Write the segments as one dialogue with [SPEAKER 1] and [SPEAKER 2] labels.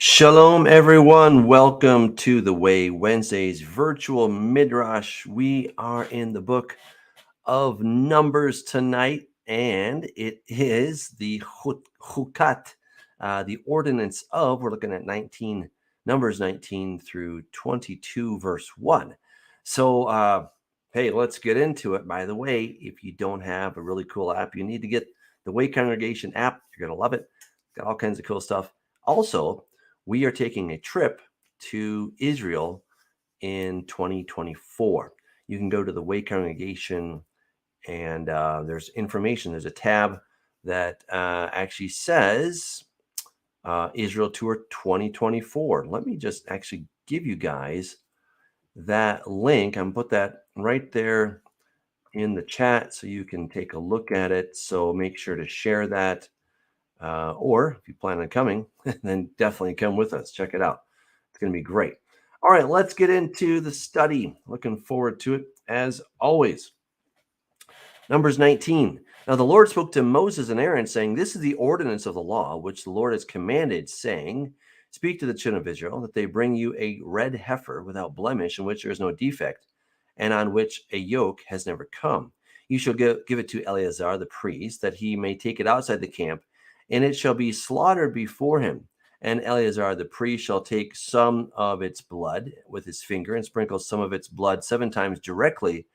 [SPEAKER 1] Shalom, everyone. Welcome to the Way Wednesday's virtual Midrash. We are in the book of Numbers tonight, and it is the Chukat, the ordinance of. We're looking at Numbers 19 through 22, verse 1. So, hey, let's get into it. By the way, if you don't have a really cool app, you need to get the Way Congregation app. You're going to love it. Got all kinds of cool stuff. Also, we are taking a trip to Israel in 2024. You can go to the Way Congregation and there's information. There's a tab that actually says Israel Tour 2024. Let me just actually give you guys that link. I'm put that right there in the chat so you can take a look at it. So make sure to share that. Or if you plan on coming, then definitely come with us. Check it out. It's going to be great. All right, let's get into the study. Looking forward to it as always. Numbers 19. Now the Lord spoke to Moses and Aaron, saying, "This is the ordinance of the law, which the Lord has commanded, saying, Speak to the children of Israel, that they bring you a red heifer without blemish, in which there is no defect, and on which a yoke has never come. You shall give it to Eleazar the priest, that he may take it outside the camp, and it shall be slaughtered before him. And Eleazar the priest shall take some of its blood with his finger and sprinkle some of its blood 7 times directly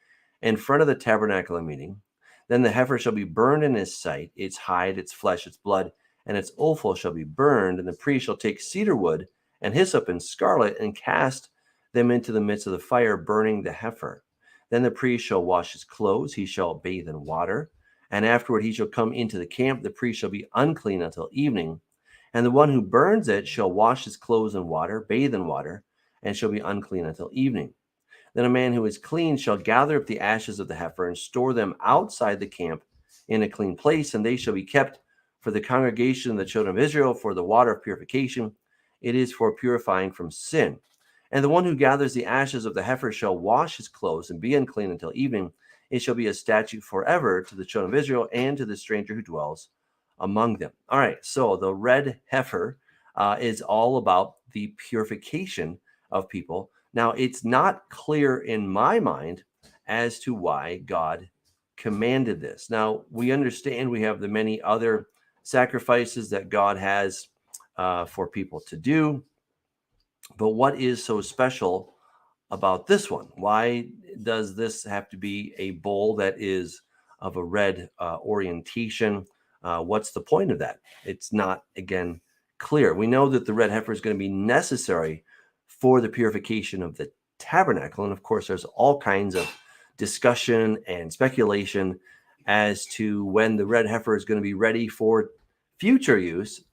[SPEAKER 1] in front of the tabernacle of meeting. Then the heifer shall be burned in his sight, its hide, its flesh, its blood, and its offal shall be burned. And the priest shall take cedar wood and hyssop and scarlet and cast them into the midst of the fire, burning the heifer. Then the priest shall wash his clothes, he shall bathe in water, and afterward he shall come into the camp. The priest shall be unclean until evening. And the one who burns it shall wash his clothes in water, bathe in water, and shall be unclean until evening. Then a man who is clean shall gather up the ashes of the heifer and store them outside the camp in a clean place, and they shall be kept for the congregation of the children of Israel for the water of purification. It is for purifying from sin. And the one who gathers the ashes of the heifer shall wash his clothes and be unclean until evening. It shall be a statute forever to the children of Israel and to the stranger who dwells among them." All right, so the red heifer is all about the purification of people. Now, it's not clear in my mind as to why God commanded this. Now, we understand we have the many other sacrifices that God has for people to do, but what is so special about this one? Why does this have to be a bull that is of a red orientation? What's the point of that? It's not, again, clear. We know that the red heifer is going to be necessary for the purification of the tabernacle. And of course, there's all kinds of discussion and speculation as to when the red heifer is going to be ready for future use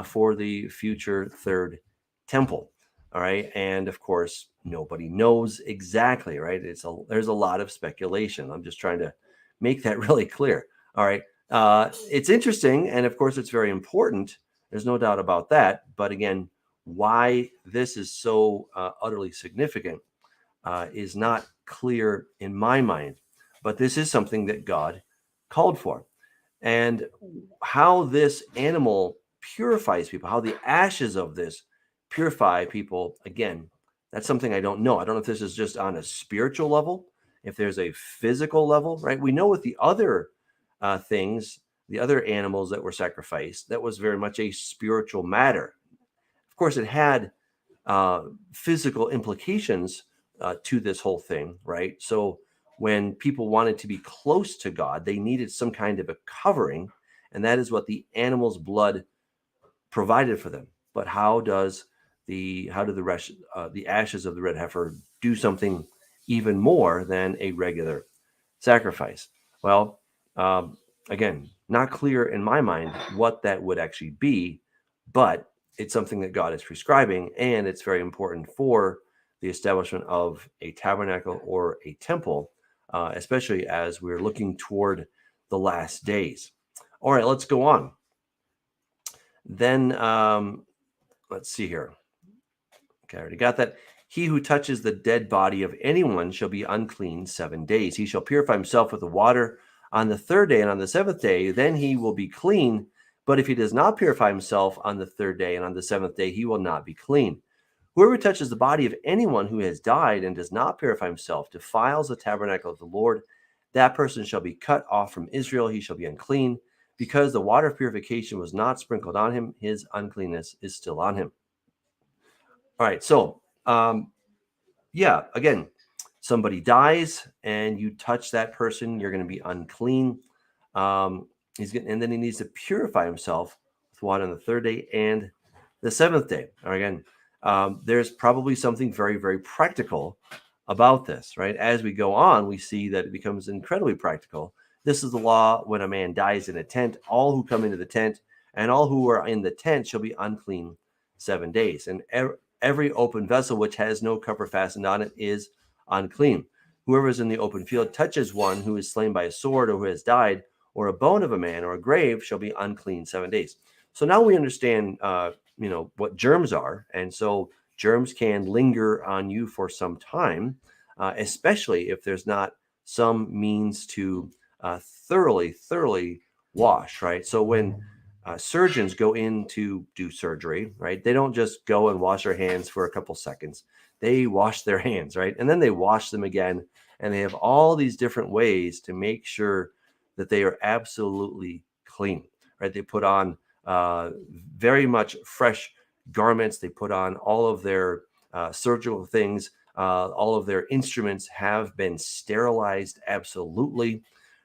[SPEAKER 1] for the future third temple. All right. And of course, nobody knows exactly, right? There's a lot of speculation. I'm just trying to make that really clear. All right. It's interesting. And of course, it's very important. There's no doubt about that. But again, why this is so utterly significant is not clear in my mind. But this is something that God called for. And how this animal purifies people, how the ashes of this purify people, again, that's something I don't know. I don't know if this is just on a spiritual level, if there's a physical level, right? We know with the other things, the other animals that were sacrificed, that was very much a spiritual matter. Of course, it had physical implications to this whole thing, right? So when people wanted to be close to God, they needed some kind of a covering, and that is what the animal's blood provided for them. But how do the ashes of the red heifer do something even more than a regular sacrifice? Well, again, not clear in my mind what that would actually be, but it's something that God is prescribing, and it's very important for the establishment of a tabernacle or a temple, especially as we're looking toward the last days. All right, let's go on. Then let's see here. Okay, I already got that. He who touches the dead body of anyone shall be unclean 7 days. He shall purify himself with the water on the 3rd day, and on the 7th day, then he will be clean. But if he does not purify himself on the third day and on the seventh day, he will not be clean. Whoever touches the body of anyone who has died and does not purify himself defiles the tabernacle of the Lord. That person shall be cut off from Israel. He shall be unclean. Because the water of purification was not sprinkled on him, his uncleanness is still on him. All right, so again, somebody dies and you touch that person, you're going to be unclean. And then he needs to purify himself with water on the third day and the seventh day. Again, there's probably something very, very practical about this, right? As we go on, we see that it becomes incredibly practical. This is the law when a man dies in a tent. All who come into the tent and all who are in the tent shall be unclean 7 days. And every open vessel which has no cover fastened on it is unclean. Whoever is in the open field touches one who is slain by a sword or who has died, or a bone of a man or a grave, shall be unclean 7 days. So now we understand, what germs are. And so germs can linger on you for some time, especially if there's not some means to thoroughly wash, right? So when surgeons go in to do surgery, right, they don't just go and wash their hands for a couple seconds. They wash their hands, right? And then they wash them again. And they have all these different ways to make sure that they are absolutely clean, right? They put on very much fresh garments. They put on all of their surgical things. All of their instruments have been sterilized, absolutely,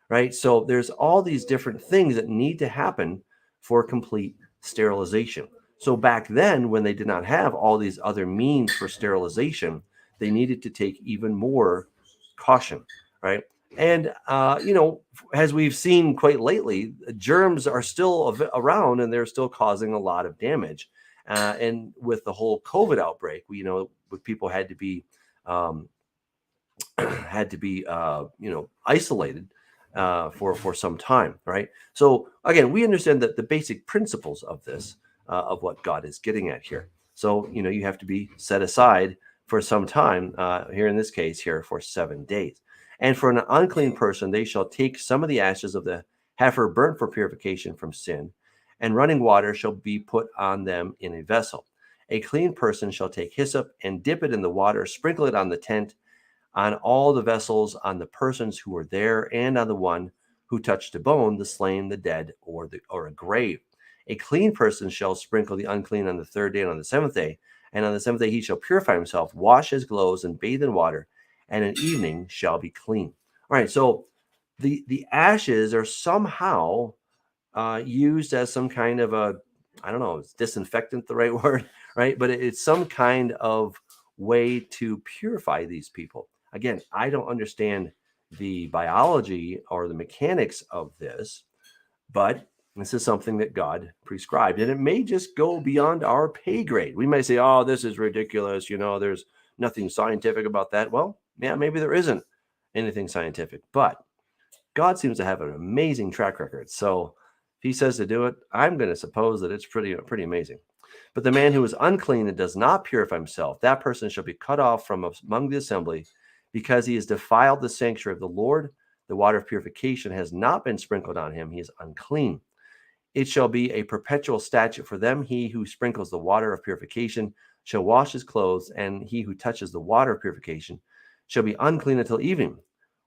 [SPEAKER 1] right? So there's all these different things that need to happen for complete sterilization. So back then, when they did not have all these other means for sterilization, they needed to take even more caution, right? And, as we've seen quite lately, germs are still around and they're still causing a lot of damage. And with the whole COVID outbreak, people had to be isolated for some time, right? So again, we understand that the basic principles of this, of what God is getting at here. So, you have to be set aside for some time, here in this case here for 7 days. And for an unclean person, they shall take some of the ashes of the heifer burnt for purification from sin, and running water shall be put on them in a vessel. A clean person shall take hyssop and dip it in the water, sprinkle it on the tent, on all the vessels, on the persons who were there, and on the one who touched a bone, the slain, the dead, or a grave. A clean person shall sprinkle the unclean on the third day and on the seventh day, and on the seventh day he shall purify himself, wash his clothes, and bathe in water, and in evening shall be clean. All right, so the ashes are somehow used as some kind of I don't know, is disinfectant the right word, right? But it's some kind of way to purify these people. Again, I don't understand the biology or the mechanics of this, but this is something that God prescribed, and it may just go beyond our pay grade. We may say, oh, this is ridiculous. There's nothing scientific about that. Well, yeah, maybe there isn't anything scientific, but God seems to have an amazing track record. So if he says to do it, I'm going to suppose that it's pretty amazing. But the man who is unclean and does not purify himself, that person shall be cut off from among the assembly, because he has defiled the sanctuary of the Lord. The water of purification has not been sprinkled on him. He is unclean. It shall be a perpetual statute for them. He who sprinkles the water of purification shall wash his clothes, and he who touches the water of purification shall be unclean until evening.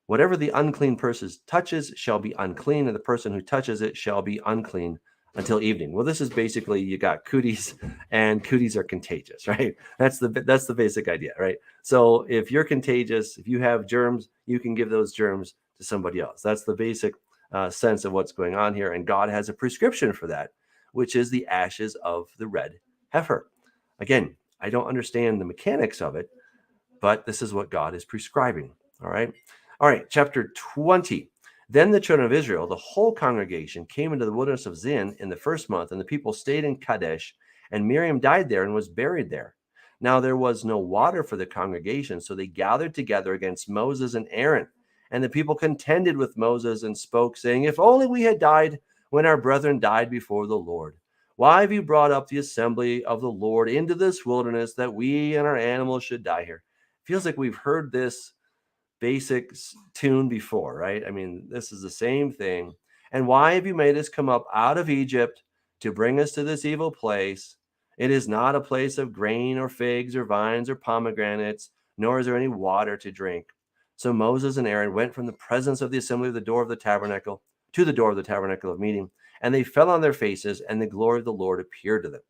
[SPEAKER 1] Whatever the unclean person touches shall be unclean, and the person who touches it shall be unclean until evening. Well, this is basically, you got cooties, and cooties are contagious, right? That's the basic idea, right? So if you're contagious, if you have germs, you can give those germs to somebody else. That's the basic sense of what's going on here. And God has a prescription for that, which is the ashes of the red heifer. Again, I don't understand the mechanics of it, but this is what God is prescribing. All right, chapter 20. Then the children of Israel, the whole congregation, came into the wilderness of Zin in the first month, and the people stayed in Kadesh, and Miriam died there and was buried there. Now there was no water for the congregation, so they gathered together against Moses and Aaron. And the people contended with Moses and spoke, saying, if only we had died when our brethren died before the Lord. Why have you brought up the assembly of the Lord into this wilderness, that we and our animals should die here? Feels like we've heard this basic tune before, right? I mean, this is the same thing. And why have you made us come up out of Egypt to bring us to this evil place. It is not a place of grain or figs or vines or pomegranates, nor is there any water to drink. So Moses and Aaron went from the presence of the assembly of the door of the tabernacle to the door of the tabernacle of meeting, and they fell on their faces, and the glory of the Lord appeared to them.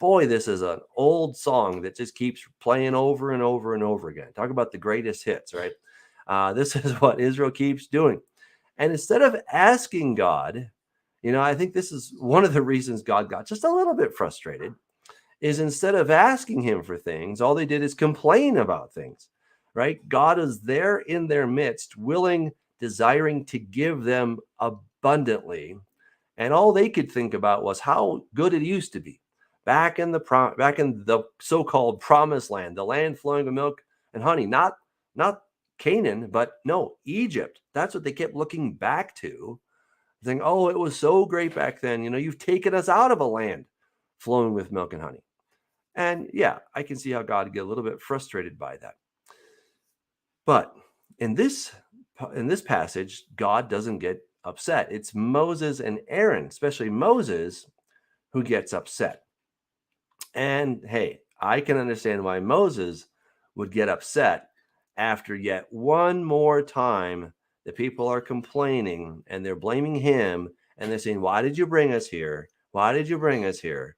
[SPEAKER 1] Boy, this is an old song that just keeps playing over and over and over again. Talk about the greatest hits, right? This is what Israel keeps doing. And instead of asking God, I think this is one of the reasons God got just a little bit frustrated, is instead of asking him for things, all they did is complain about things, right? God is there in their midst, willing, desiring to give them abundantly. And all they could think about was how good it used to be back in the so-called promised land, the land flowing with milk and honey, not Canaan, but no, Egypt. That's what they kept looking back to, saying, oh, it was so great back then. You've taken us out of a land flowing with milk and honey. And yeah, I can see how God would get a little bit frustrated by that. But in this passage, God doesn't get upset. It's Moses and Aaron, especially Moses, who gets upset. And hey, I can understand why Moses would get upset after yet one more time the people are complaining and they're blaming him and they're saying, why did you bring us here? Why did you bring us here?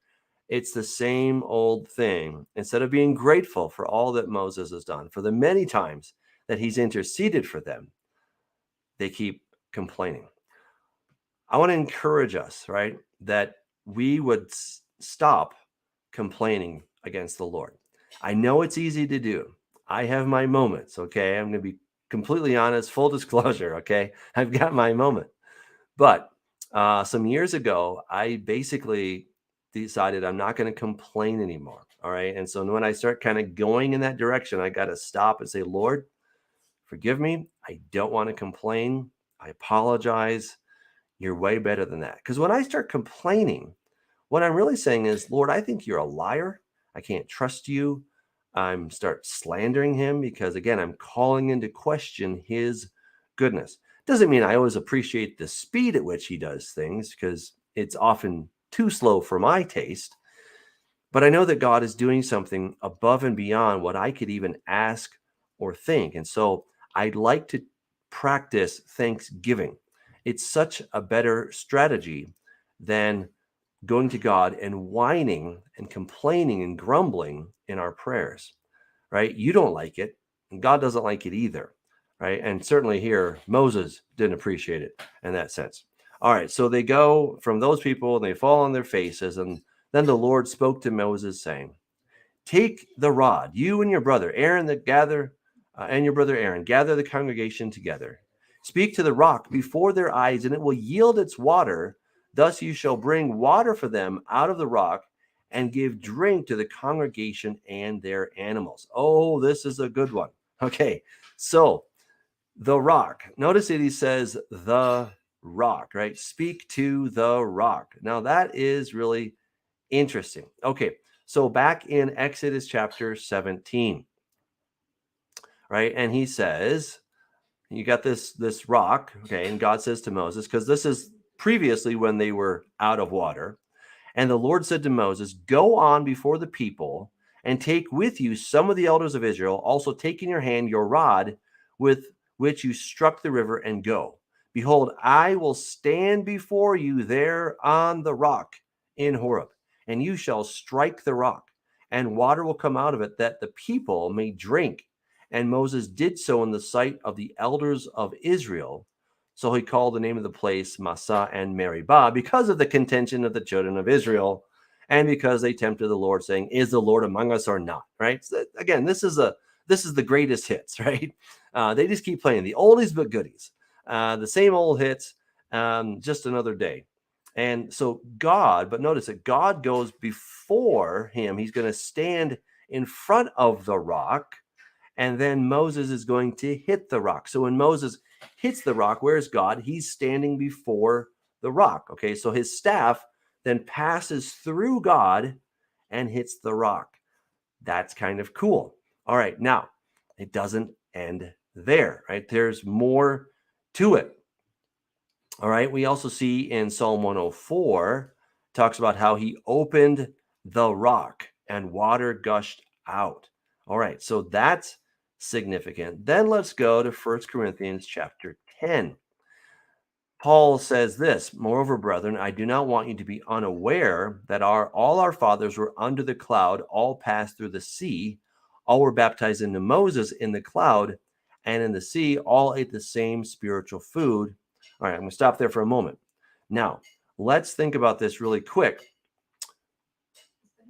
[SPEAKER 1] It's the same old thing. Instead of being grateful for all that Moses has done, for the many times that he's interceded for them, they keep complaining. I want to encourage us, right, that we would stop complaining against the Lord. I know it's easy to do. I have my moments, okay? I'm going to be completely honest, full disclosure, okay? I've got my moment. But some years ago, I basically decided I'm not going to complain anymore, all right? And so when I start kind of going in that direction, I got to stop and say, Lord, forgive me. I don't want to complain. I apologize. You're way better than that. Because when I start complaining, what I'm really saying is, Lord, I think you're a liar. I can't trust you. I'm start slandering him because, again, I'm calling into question his goodness. Doesn't mean I always appreciate the speed at which he does things, because it's often too slow for my taste. But I know that God is doing something above and beyond what I could even ask or think. And so I'd like to practice thanksgiving. It's such a better strategy than going to God and whining and complaining and grumbling in our prayers, right? You don't like it, and God doesn't like it either, right? And certainly here, Moses didn't appreciate it in that sense. All right, so they go from those people and they fall on their faces, and then the Lord spoke to Moses saying, take the rod, you and your brother Aaron, and your brother Aaron, gather the congregation together. Speak to the rock before their eyes, and it will yield its water. Thus you shall bring water for them out of the rock and give drink to the congregation and their animals. Oh, this is a good one. Okay, so the rock. Notice that he says the rock, right? Speak to the rock. Now that is really interesting. Okay, so back in Exodus chapter 17, right? And he says, you got this rock, okay? And God says to Moses, because this is previously when they were out of water. And the Lord said to Moses, go on before the people and take with you some of the elders of Israel. Also take in your hand your rod with which you struck the river, and go. Behold, I will stand before you there on the rock in Horeb, and you shall strike the rock, and water will come out of it, that the people may drink. And Moses did so in the sight of the elders of Israel. So he called the name of the place Massah and Meribah, because of the contention of the children of Israel, and because they tempted the Lord, saying, is the Lord among us or not? Right? So again, this is the greatest hits, right? They just keep playing the oldies but goodies, the same old hits, just another day. And so but notice that God goes before him. He's going to stand in front of the rock, and then Moses is going to hit the rock. So when Moses hits the rock, where's God? He's standing before the rock. Okay, so his staff then passes through God and hits the rock. That's kind of cool. All right, now it doesn't end there, right? There's more to it. All right, we also see in Psalm 104 talks about how he opened the rock and water gushed out. All right, so that's significant. Then let's go to 1 Corinthians chapter 10. Paul says this, moreover, brethren, I do not want you to be unaware that all our fathers were under the cloud, all passed through the sea, all were baptized into Moses in the cloud and in the sea, all ate the same spiritual food. All right, I'm going to stop there for a moment. Now, let's think about this really quick.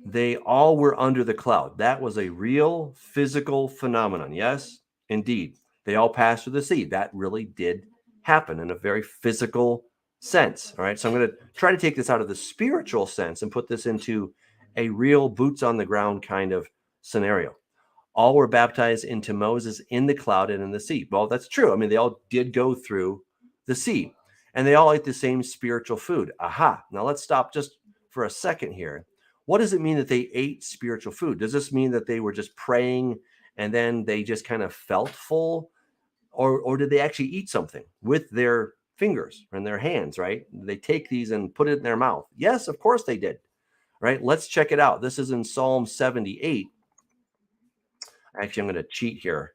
[SPEAKER 1] They all were under the cloud. That was a real physical phenomenon. Yes, indeed. They all passed through the sea. That really did happen in a very physical sense. All right. So I'm going to try to take this out of the spiritual sense and put this into a real boots on the ground kind of scenario. All were baptized into Moses in the cloud and in the sea. Well, that's true. I mean, they all did go through the sea and they all ate the same spiritual food. Aha. Now let's stop just for a second here. What does it mean that they ate spiritual food? Does this mean that they were just praying and then they just kind of felt full? Or did they actually eat something with their fingers and their hands, right? They take these and put it in their mouth. Yes, of course they did, right? Let's check it out. This is in Psalm 78. Actually, I'm going to cheat here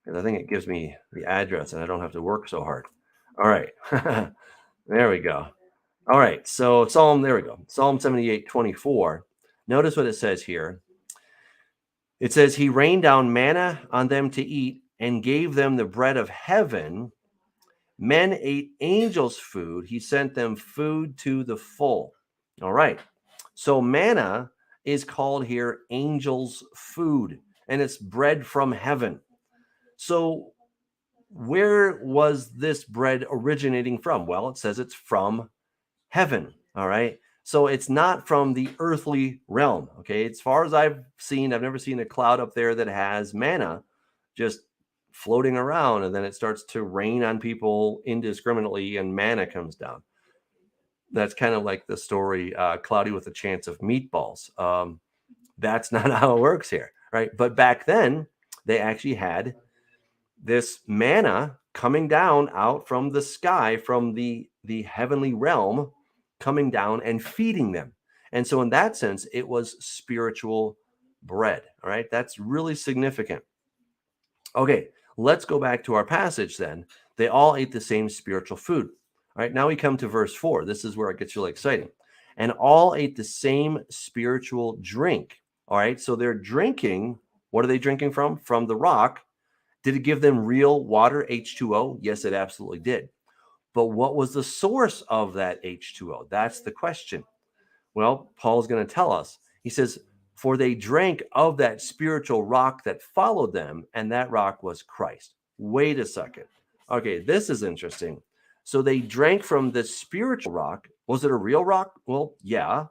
[SPEAKER 1] because I think it gives me the address and I don't have to work so hard. All right. There we go. All right. So there we go. Psalm 78, 24. Notice what it says here. It says, he rained down manna on them to eat and gave them the bread of heaven. Men ate angels' food. He sent them food to the full. All right. So manna is called here angels' food, and it's bread from heaven. So where was this bread originating from? Well, it says it's from heaven. All right. So it's not from the earthly realm. Okay. As far as I've seen, I've never seen a cloud up there that has manna just floating around and then it starts to rain on people indiscriminately and manna comes down. That's kind of like the story, Cloudy with a Chance of Meatballs. That's not how it works here, right? But back then, they actually had this manna coming down out from the sky, from the heavenly realm, coming down and feeding them. And so in that sense, it was spiritual bread. All right. That's really significant. Okay. Let's go back to our passage then. They all ate the same spiritual food. All right. Now we come to verse 4. This is where it gets really exciting. And all ate the same spiritual drink. All right. So they're drinking. What are they drinking from? From the rock. Did it give them real water, H2O? Yes, it absolutely did. But what was the source of that H2O? That's the question. Well, Paul's going to tell us. He says, for they drank of that spiritual rock that followed them, and that rock was Christ. Wait a second. Okay, this is interesting. So they drank from the spiritual rock. Was it a real rock? Well, yeah.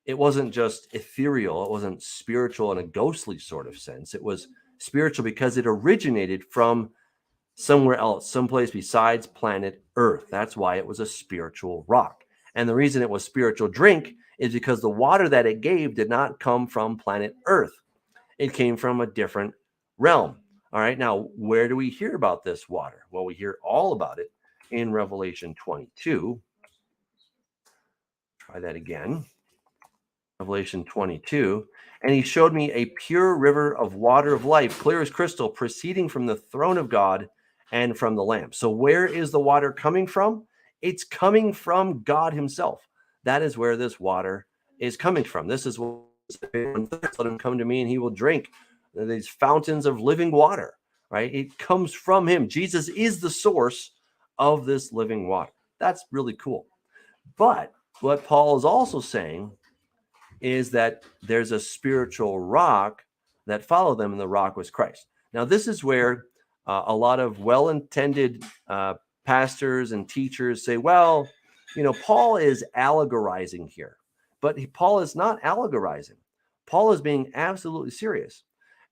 [SPEAKER 1] It wasn't just ethereal. It wasn't spiritual in a ghostly sort of sense. It was spiritual because it originated from somewhere else, someplace besides planet Earth. That's why it was a spiritual rock. And the reason it was spiritual drink is because the water that it gave did not come from planet Earth. It came from a different realm. All right. Now, where do we hear about this water? Well, we hear all about it in Revelation 22. Try that again. Revelation 22. And he showed me a pure river of water of life, clear as crystal, proceeding from the throne of God and from the Lamb. So where is the water coming from? It's coming from God himself. That is where this water is coming from. This is what let him come to me and he will drink these fountains of living water, right? It comes from him. Jesus is the source of this living water. That's really cool. But what Paul is also saying is that there's a spiritual rock that followed them, and the rock was Christ. Now, this is where a lot of well-intended pastors and teachers say, well, Paul is allegorizing here. But Paul is not allegorizing. Paul is being absolutely serious.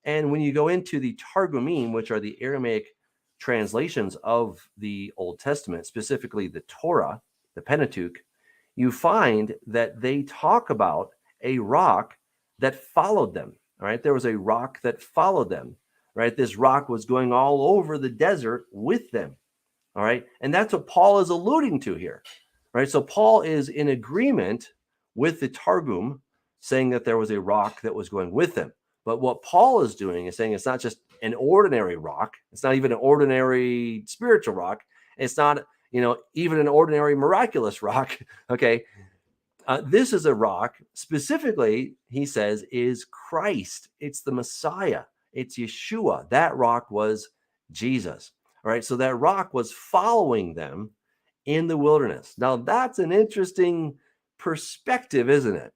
[SPEAKER 1] And when you go into the Targumim, which are the Aramaic translations of the Old Testament, specifically the Torah, the Pentateuch, you find that they talk about a rock that followed them. All right. There was a rock that followed them. Right. This rock was going all over the desert with them. All right. And that's what Paul is alluding to here. Right. So Paul is in agreement with the Targum, saying that there was a rock that was going with them. But what Paul is doing is saying it's not just an ordinary rock. It's not even an ordinary spiritual rock. It's not, even an ordinary miraculous rock. Okay. This is a rock, specifically, he says, is Christ. It's the Messiah. It's Yeshua. That rock was Jesus. All right. So that rock was following them in the wilderness. Now, that's an interesting perspective, isn't it?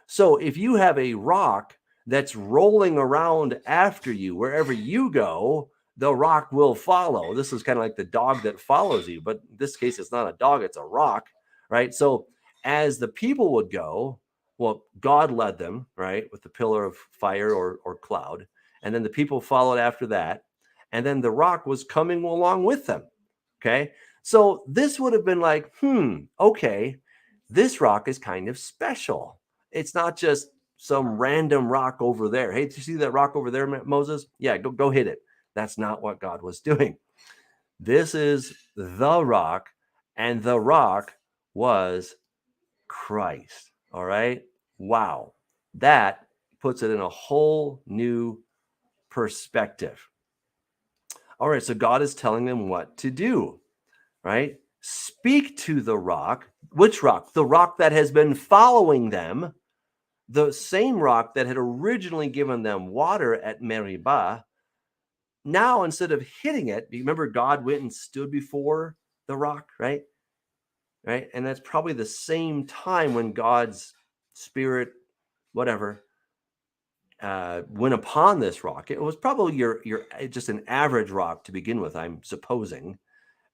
[SPEAKER 1] So if you have a rock that's rolling around after you, wherever you go, the rock will follow. This is kind of like the dog that follows you, but in this case, it's not a dog, it's a rock, right? So as the people would go, well, God led them, right, with the pillar of fire or cloud. And then the people followed after that. And then the rock was coming along with them. Okay. So this would have been like, okay, this rock is kind of special. It's not just some random rock over there. Hey, did you see that rock over there, Moses? Yeah, go hit it. That's not what God was doing. This is the rock, and the rock was Christ. All right. Wow. That puts it in a whole new perspective. All right. So God is telling them what to do, right? Speak to the rock. Which rock? The rock that has been following them, the same rock that had originally given them water at Meribah. Now, instead of hitting it, remember God went and stood before the rock, right? Right. And that's probably the same time when God's spirit, whatever, went upon this rock. It was probably your just an average rock to begin with, I'm supposing.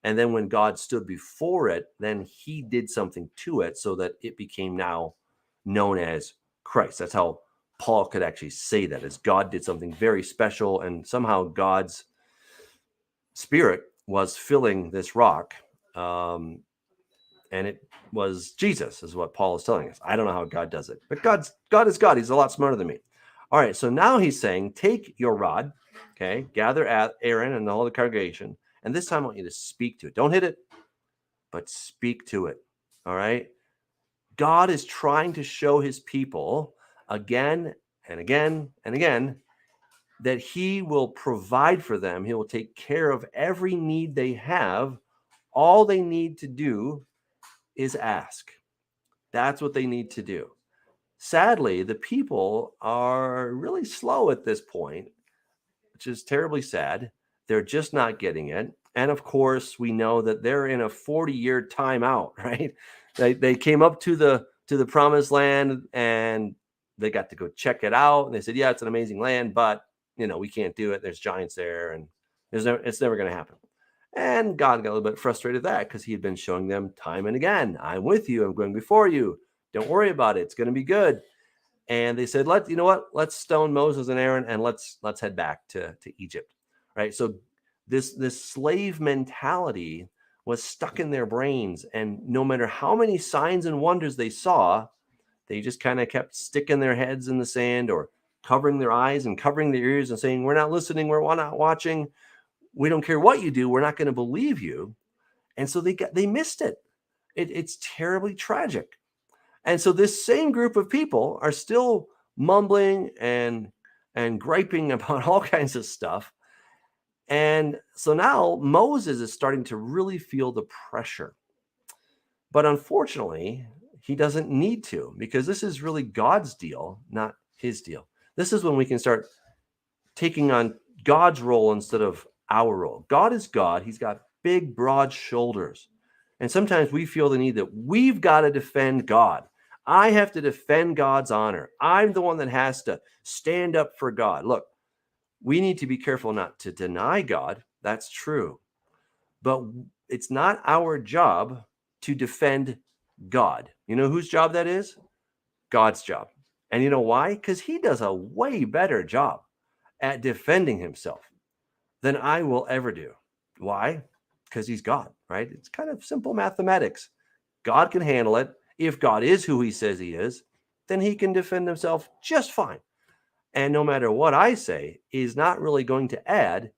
[SPEAKER 1] And then when God stood before it, then he did something to it so that it became now known as Christ. That's how Paul could actually say that, is God did something very special, and somehow God's spirit was filling this rock. And it was Jesus, is what Paul is telling us. I don't know how God does it, but God is God. He's a lot smarter than me. All right, so now he's saying, take your rod, okay, gather Aaron and all the congregation, and this time I want you to speak to it. Don't hit it, but speak to it, all right? God is trying to show his people again and again and again that he will provide for them. He will take care of every need they have. All they need to do is ask. That's what they need to do. Sadly, the people are really slow at this point, which is terribly sad. They're just not getting it. And of course, we know that they're in a 40-year timeout, right? They came up to the promised land and they got to go check it out. And they said, yeah, it's an amazing land, but we can't do it. There's giants there, and it's never going to happen. And God got a little bit frustrated with that because he had been showing them time and again, I'm with you. I'm going before you. Don't worry about it. It's going to be good. And they said, let's stone Moses and Aaron and let's head back to Egypt. Right. So this slave mentality was stuck in their brains. And no matter how many signs and wonders they saw, they just kind of kept sticking their heads in the sand or covering their eyes and covering their ears and saying, we're not listening. We're not watching. We don't care what you do. We're not going to believe you. And so they missed it. It's terribly tragic. And so this same group of people are still mumbling and griping about all kinds of stuff. And so now Moses is starting to really feel the pressure. But unfortunately, he doesn't need to, because this is really God's deal, not his deal. This is when we can start taking on God's role instead of our role. God is God. He's got big, broad shoulders. And sometimes we feel the need that we've got to defend God. I have to defend God's honor. I'm the one that has to stand up for God. Look, we need to be careful not to deny God. That's true. But it's not our job to defend God. You know whose job that is? God's job. And you know why? Because he does a way better job at defending himself than I will ever do. Why? Because he's God, right? It's kind of simple mathematics. God can handle it. If God is who he says he is, then he can defend himself just fine. And no matter what I say is not really going to add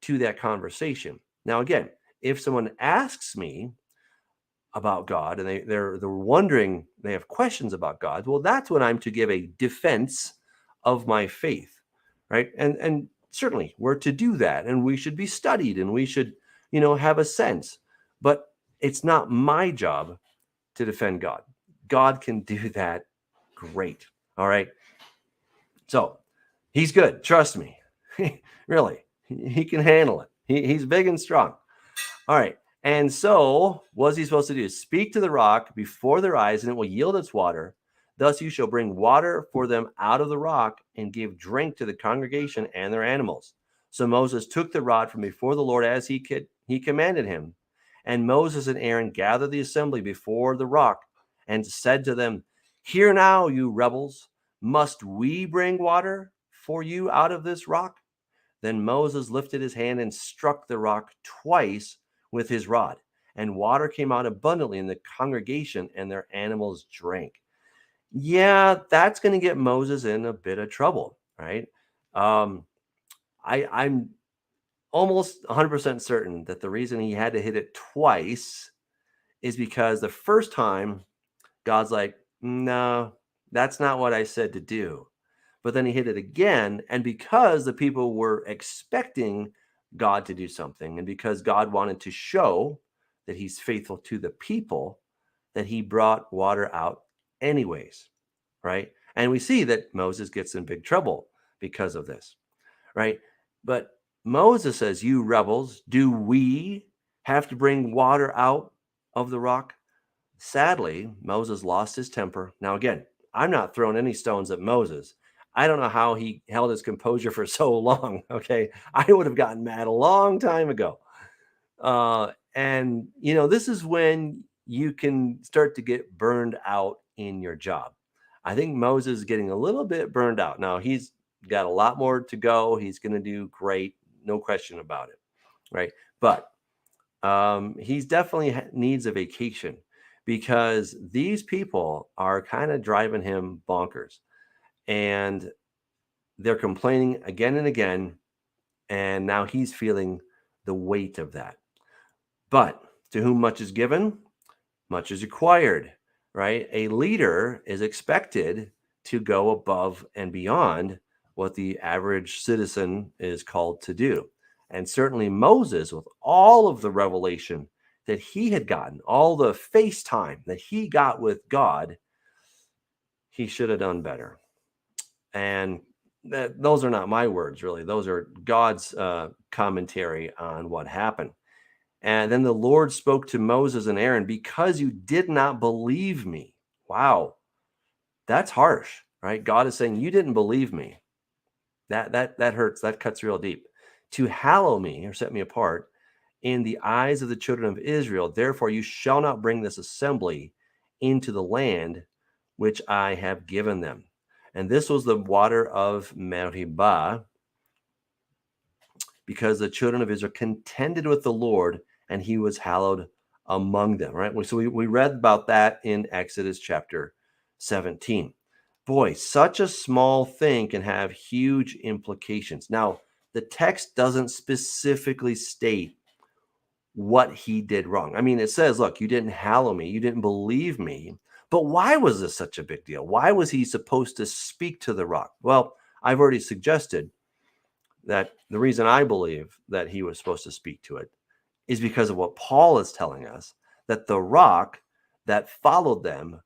[SPEAKER 1] to that conversation. Now, again, if someone asks me, about God and they're wondering, they have questions about God, well, that's when I'm to give a defense of my faith, right? And certainly we're to do that, and we should be studied, and we should, have a sense. But it's not my job to defend God. God can do that great. All right. So he's good. Trust me. Really, he can handle it. He's big and strong. All right. And so what's he supposed to do? Speak to the rock before their eyes, and it will yield its water. Thus you shall bring water for them out of the rock and give drink to the congregation and their animals. So Moses took the rod from before the Lord as he commanded him. And Moses and Aaron gathered the assembly before the rock and said to them, "Hear now, you rebels, must we bring water for you out of this rock?" Then Moses lifted his hand and struck the rock twice with his rod, and water came out abundantly, and the congregation and their animals drank. Yeah, that's going to get Moses in a bit of trouble, right? I'm almost 100% certain that the reason he had to hit it twice is because the first time God's like, "No, that's not what I said to do." But then he hit it again. And because the people were expecting God to do something, and because God wanted to show that he's faithful to the people, that he brought water out anyways, right? And we see that Moses gets in big trouble because of this, right? But Moses says, "You rebels, do we have to bring water out of the rock?" Sadly, Moses lost his temper. Now, again, I'm not throwing any stones at Moses. I don't know how he held his composure for so long. Okay. I would have gotten mad a long time ago. And, this is when you can start to get burned out in your job. I think Moses is getting a little bit burned out. Now, he's got a lot more to go. He's going to do great. No question about it. Right. But he's definitely needs a vacation, because these people are kind of driving him bonkers, and they're complaining again and again. And now he's feeling the weight of that. But to whom much is given, much is required, right? A leader is expected to go above and beyond what the average citizen is called to do. And certainly Moses, with all of the revelation that he had gotten, all the face time that he got with God, he should have done better. And those are not my words, really. Those are God's commentary on what happened. And then the Lord spoke to Moses and Aaron, "Because you did not believe me." Wow, that's harsh, right? God is saying, you didn't believe me. That hurts. That cuts real deep. "To hallow me," or set me apart, "in the eyes of the children of Israel. Therefore, you shall not bring this assembly into the land which I have given them." And this was the water of Meribah, because the children of Israel contended with the Lord, and he was hallowed among them, right? So we read about that in Exodus chapter 17. Boy, such a small thing can have huge implications. Now, the text doesn't specifically state what he did wrong. I mean, it says, look, you didn't hallow me, you didn't believe me. But why was this such a big deal? Why was he supposed to speak to the rock? Well, I've already suggested that the reason I believe that he was supposed to speak to it is because of what Paul is telling us, that the rock that followed them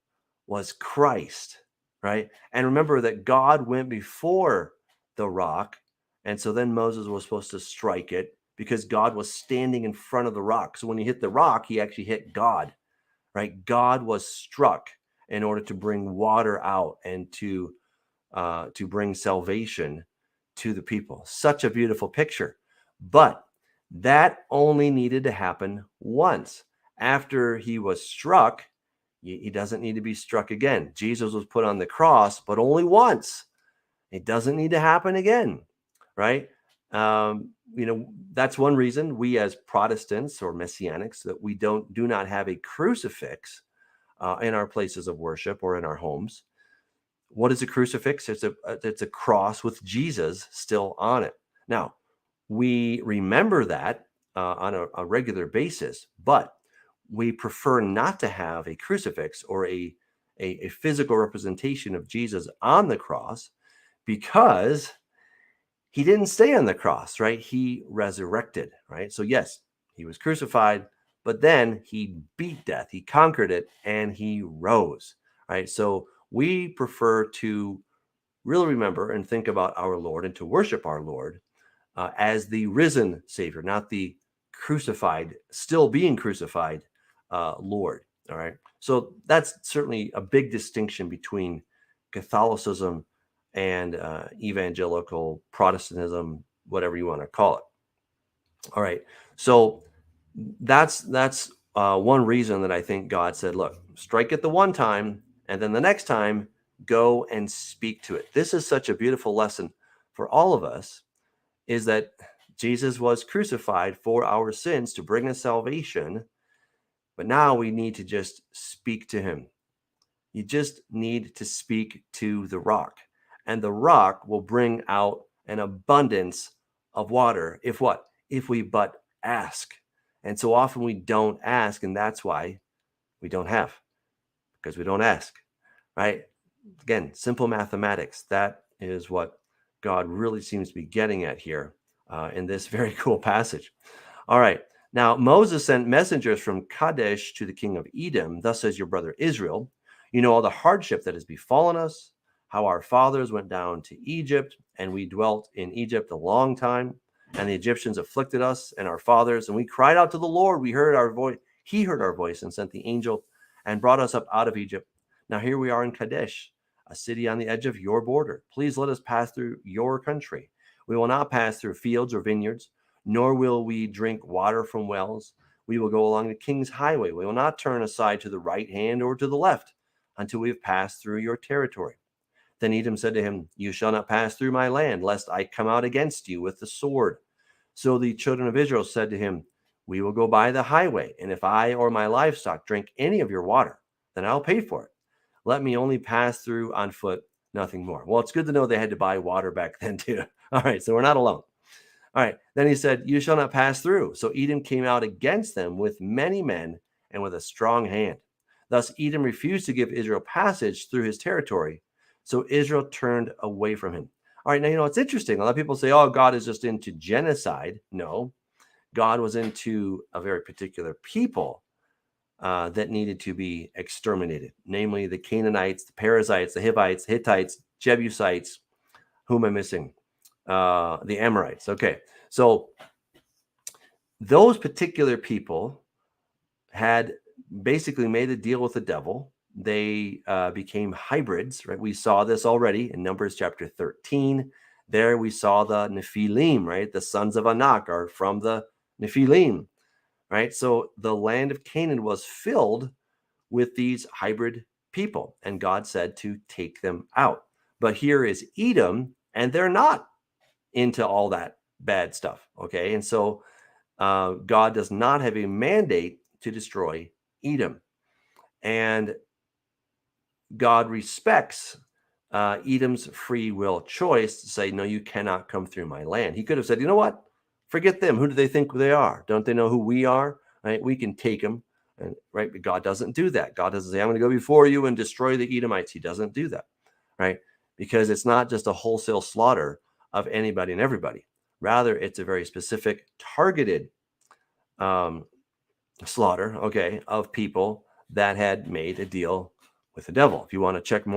[SPEAKER 1] was Christ, right? And remember that God went before the rock. And so then Moses was supposed to strike it because God was standing in front of the rock. So when he hit the rock, he actually hit God, right? God was struck in order to bring water out and to bring salvation to the people. Such a beautiful picture. But that only needed to happen once. After he was struck, he doesn't need to be struck again. Jesus was put on the cross, but only once. It doesn't need to happen again, right? That's one reason we as Protestants or Messianics, that we do not have a crucifix in our places of worship or in our homes. What is a crucifix? It's a cross with Jesus still on it. Now, we remember that on a regular basis, but we prefer not to have a crucifix or a physical representation of Jesus on the cross, because he didn't stay on the cross, right? He resurrected, right? So yes, he was crucified, but then he beat death, he conquered it, and he rose, right? So we prefer to really remember and think about our Lord and to worship our Lord as the risen Savior, not the crucified, still being crucified Lord. All right. So that's certainly a big distinction between Catholicism and evangelical Protestantism, whatever you want to call it. All right. So that's one reason that I think God said, look, strike it the one time, and then the next time, go and speak to it. This is such a beautiful lesson for all of us, is that Jesus was crucified for our sins to bring us salvation, but now we need to just speak to him. You just need to speak to the rock, and the rock will bring out an abundance of water. If what? If we but ask. And so often we don't ask, and that's why we don't have, because we don't ask, right? Again, simple mathematics. That is what God really seems to be getting at here in this very cool passage. All right. Now, Moses sent messengers from Kadesh to the king of Edom. Thus says your brother Israel, you know all the hardship that has befallen us, how our fathers went down to Egypt, and we dwelt in Egypt a long time, and the Egyptians afflicted us and our fathers, and we cried out to the Lord. We heard our voice. He heard our voice and sent the angel and brought us up out of Egypt. Now here we are in Kadesh, a city on the edge of your border. Please let us pass through your country. We will not pass through fields or vineyards, nor will we drink water from wells. We will go along the king's highway. We will not turn aside to the right hand or to the left until we have passed through your territory. Then Edom said to him, you shall not pass through my land, lest I come out against you with the sword. So the children of Israel said to him, we will go by the highway, and if I or my livestock drink any of your water, then I'll pay for it. Let me only pass through on foot, nothing more. Well, it's good to know they had to buy water back then too. All right, so we're not alone. All right, then he said, you shall not pass through. So Edom came out against them with many men and with a strong hand. Thus Edom refused to give Israel passage through his territory. So Israel turned away from him. All right, now, it's interesting. A lot of people say, oh, God is just into genocide. No, God was into a very particular people that needed to be exterminated, namely the Canaanites, the Perizzites, the Hivites, Hittites, Jebusites. Who am I missing? The Amorites. Okay, so those particular people had basically made a deal with the devil. They became hybrids, right? We saw this already in Numbers chapter 13. There we saw the Nephilim, right? The sons of Anak are from the Nephilim, right? So the land of Canaan was filled with these hybrid people, and God said to take them out. But here is Edom, and they're not into all that bad stuff, okay? And so God does not have a mandate to destroy Edom. And God respects Edom's free will choice to say, no, you cannot come through my land. He could have said, you know what? Forget them. Who do they think they are? Don't they know who we are? Right? We can take them. And, right? But God doesn't do that. God doesn't say, I'm going to go before you and destroy the Edomites. He doesn't do that, right? Because it's not just a wholesale slaughter of anybody and everybody. Rather, it's a very specific, targeted slaughter, okay, of people that had made a deal with the devil. If you want to check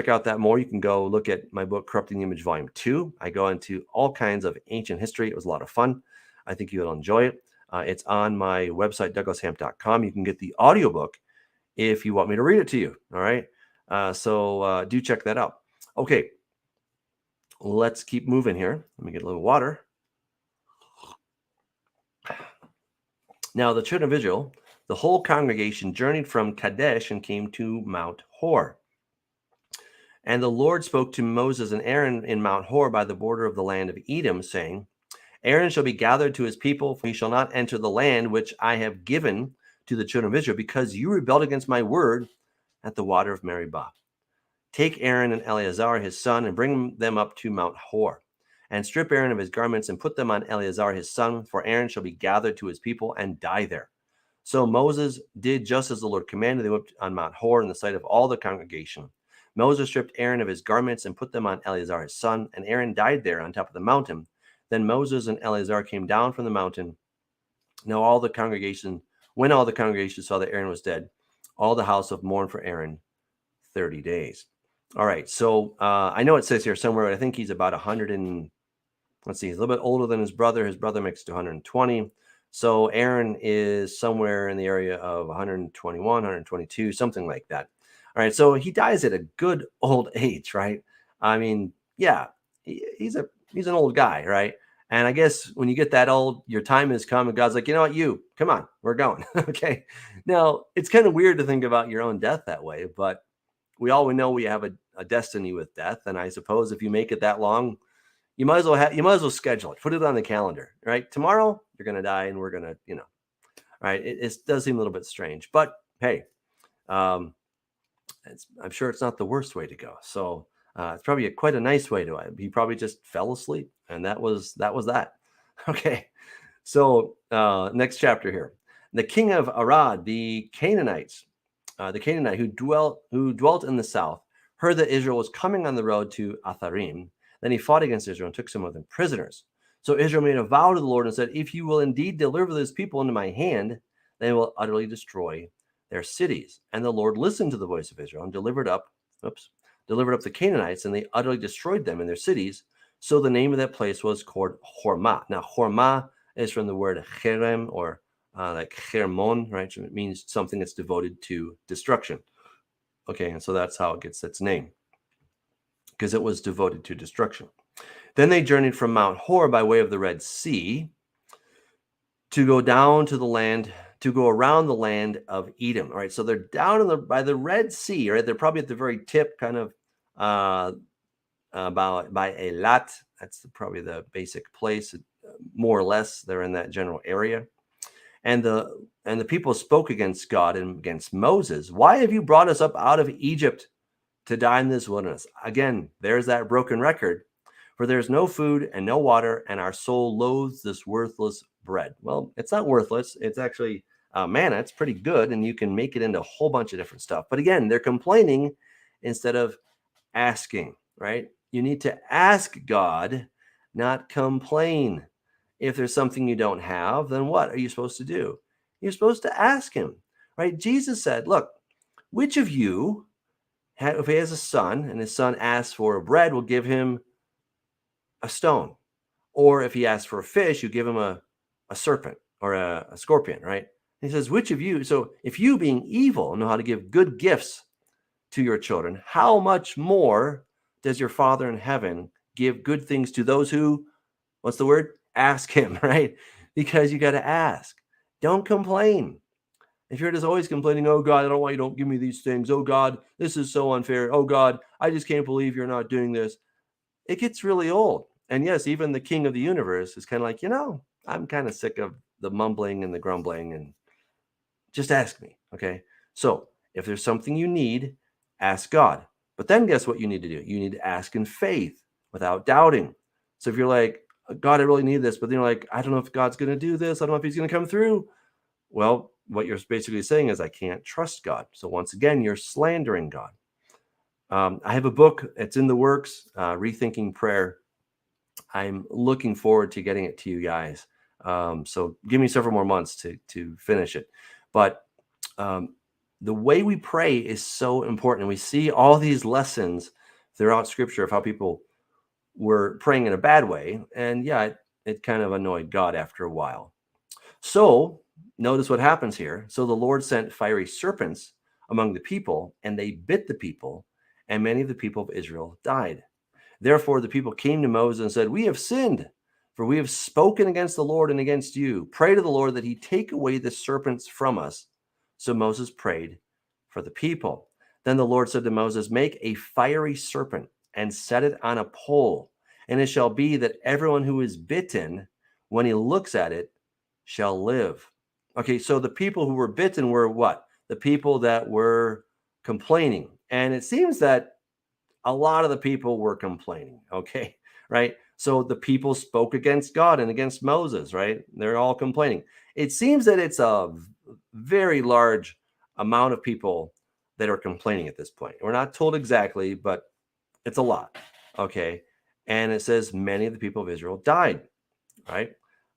[SPEAKER 1] out that more, you can go look at my book, Corrupting the Image, Volume 2. I go into all kinds of ancient history. It was a lot of fun. I think you'll enjoy it. It's on my website, douglashamp.com. You can get the audiobook if you want me to read it to you. All right. So do check that out. Okay. Let's keep moving here. Let me get a little water. Now, the children of Israel, the whole congregation journeyed from Kadesh and came to Mount Hor. And the Lord spoke to Moses and Aaron in Mount Hor by the border of the land of Edom, saying, Aaron shall be gathered to his people, for he shall not enter the land which I have given to the children of Israel, because you rebelled against my word at the water of Meribah. Take Aaron and Eleazar his son, and bring them up to Mount Hor, and strip Aaron of his garments, and put them on Eleazar his son, for Aaron shall be gathered to his people and die there. So Moses did just as the Lord commanded. They went on Mount Hor in the sight of all the congregation. Moses stripped Aaron of his garments and put them on Eleazar his son, and Aaron died there on top of the mountain. Then Moses and Eleazar came down from the mountain. Now all the congregation, when all the congregation saw that Aaron was dead, all the house of mourned for Aaron 30 days. All right, so I know it says here somewhere, I think he's about 100 and, let's see, he's a little bit older than his brother. His brother makes it to 120. So Aaron is somewhere in the area of 121, 122, something like that. All right, so he dies at a good old age, right? I mean, yeah, he's an old guy, right? And I guess when you get that old, your time has come, and God's like, you know what, come on, we're going. Okay. Now, it's kind of weird to think about your own death that way, but we all know we have a destiny with death. And I suppose if you make it that long, you might as well schedule it, put it on the calendar, right? Tomorrow you're going to die, and we're going to, right. It does seem a little bit strange, but hey, I'm sure it's not the worst way to go. So it's probably quite a nice way to. He probably just fell asleep, and that was that. Okay. So next chapter here, the king of Arad, the Canaanite who dwelt in the south, heard that Israel was coming on the road to Atharim. Then he fought against Israel and took some of them prisoners. So Israel made a vow to the Lord and said, if you will indeed deliver this people into my hand, then I will utterly destroy their cities. And the Lord listened to the voice of Israel and delivered up the Canaanites, and they utterly destroyed them in their cities. So the name of that place was called Hormah. Now, Hormah is from the word cherem, or like Hermon, right? So it means something that's devoted to destruction. Okay, and so that's how it gets its name, because it was devoted to destruction. Then they journeyed from Mount Hor by way of the Red Sea to go down to the land, to go around the land of Edom. All right, so they're down by the Red Sea, right? They're probably at the very tip, kind of by Eilat. That's probably the basic place, more or less. They're in that general area. And the people spoke against God and against Moses. Why have you brought us up out of Egypt to die in this wilderness? Again, there's that broken record. For there's no food and no water, and our soul loathes this worthless bread. Well, it's not worthless. It's actually manna. It's pretty good, and you can make it into a whole bunch of different stuff. But again, they're complaining instead of asking, right? You need to ask God, not complain. If there's something you don't have, then what are you supposed to do? You're supposed to ask him, right? Jesus said, look, which of you, if he has a son and his son asks for bread, will give him a stone? Or if he asks for a fish, you give him a serpent or a scorpion, right? He says, which of you? So if you, being evil, know how to give good gifts to your children, how much more does your Father in heaven give good things to those who, what's the word? Ask him, right? Because you got to ask. Don't complain. If you're just always complaining, oh God, I don't know why you don't give me these things. Oh God, this is so unfair. Oh God, I just can't believe you're not doing this. It gets really old. And yes, even the king of the universe is kind of like, I'm kind of sick of the mumbling and the grumbling, and just ask me. Okay. So if there's something you need, ask God. But then guess what you need to do? You need to ask in faith without doubting. So if you're like, God, I really need this, but then you're like, I don't know if God's going to do this. I don't know if he's going to come through. Well, what you're basically saying is, I can't trust God. So once again, you're slandering God. I have a book. It's in the works, Rethinking Prayer. I'm looking forward to getting it to you guys. So give me several more months to finish it. But the way we pray is so important. We see all these lessons throughout Scripture of how people were praying in a bad way. And yeah, it kind of annoyed God after a while. So notice what happens here. So the Lord sent fiery serpents among the people, and they bit the people, and many of the people of Israel died. Therefore, the people came to Moses and said, we have sinned, for we have spoken against the Lord and against you. Pray to the Lord that he take away the serpents from us. So Moses prayed for the people. Then the Lord said to Moses, make a fiery serpent and set it on a pole. And it shall be that everyone who is bitten, when he looks at it, shall live. Okay, so the people who were bitten were what? The people that were complaining. And it seems that a lot of the people were complaining, okay, right? So the people spoke against God and against Moses, right? They're all complaining. It seems that it's a very large amount of people that are complaining at this point. We're not told exactly, but it's a lot. Okay. And it says many of the people of Israel died, right?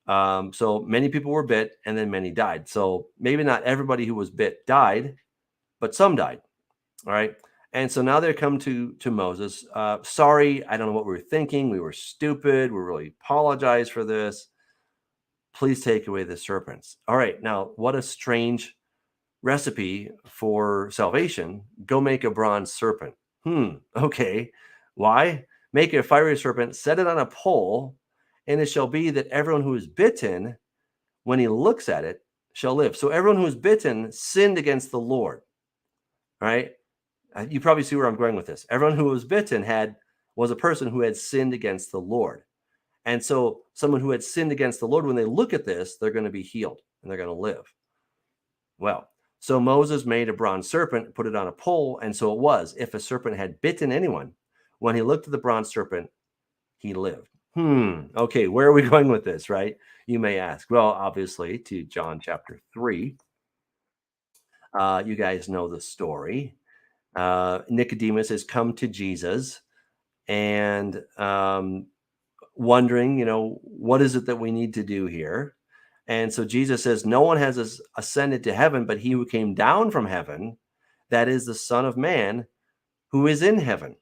[SPEAKER 1] So many people were bit and then many died. So maybe not everybody who was bit died, but some died. All right. And so now they come to Moses. Sorry, I don't know what we were thinking. We were stupid. We really apologize for this. Please take away the serpents. All right. Now, what a strange recipe for salvation. Go make a bronze serpent. Okay. Why? Make a fiery serpent, set it on a pole, and it shall be that everyone who is bitten, when he looks at it, shall live. So everyone who is bitten sinned against the Lord. Right? You probably see where I'm going with this. Everyone who was bitten was a person who had sinned against the Lord. And so someone who had sinned against the Lord, when they look at this, they're going to be healed and they're going to live. Well, so Moses made a bronze serpent, put it on a pole, and so it was. If a serpent had bitten anyone, when he looked at the bronze serpent, he lived. Okay, where are we going with this, right? You may ask. Well, obviously, to John chapter 3. You guys know the story. Nicodemus has come to Jesus and wondering, what is it that we need to do here? And so Jesus says, no one has ascended to heaven, but he who came down from heaven, that is the Son of Man, who is in heaven.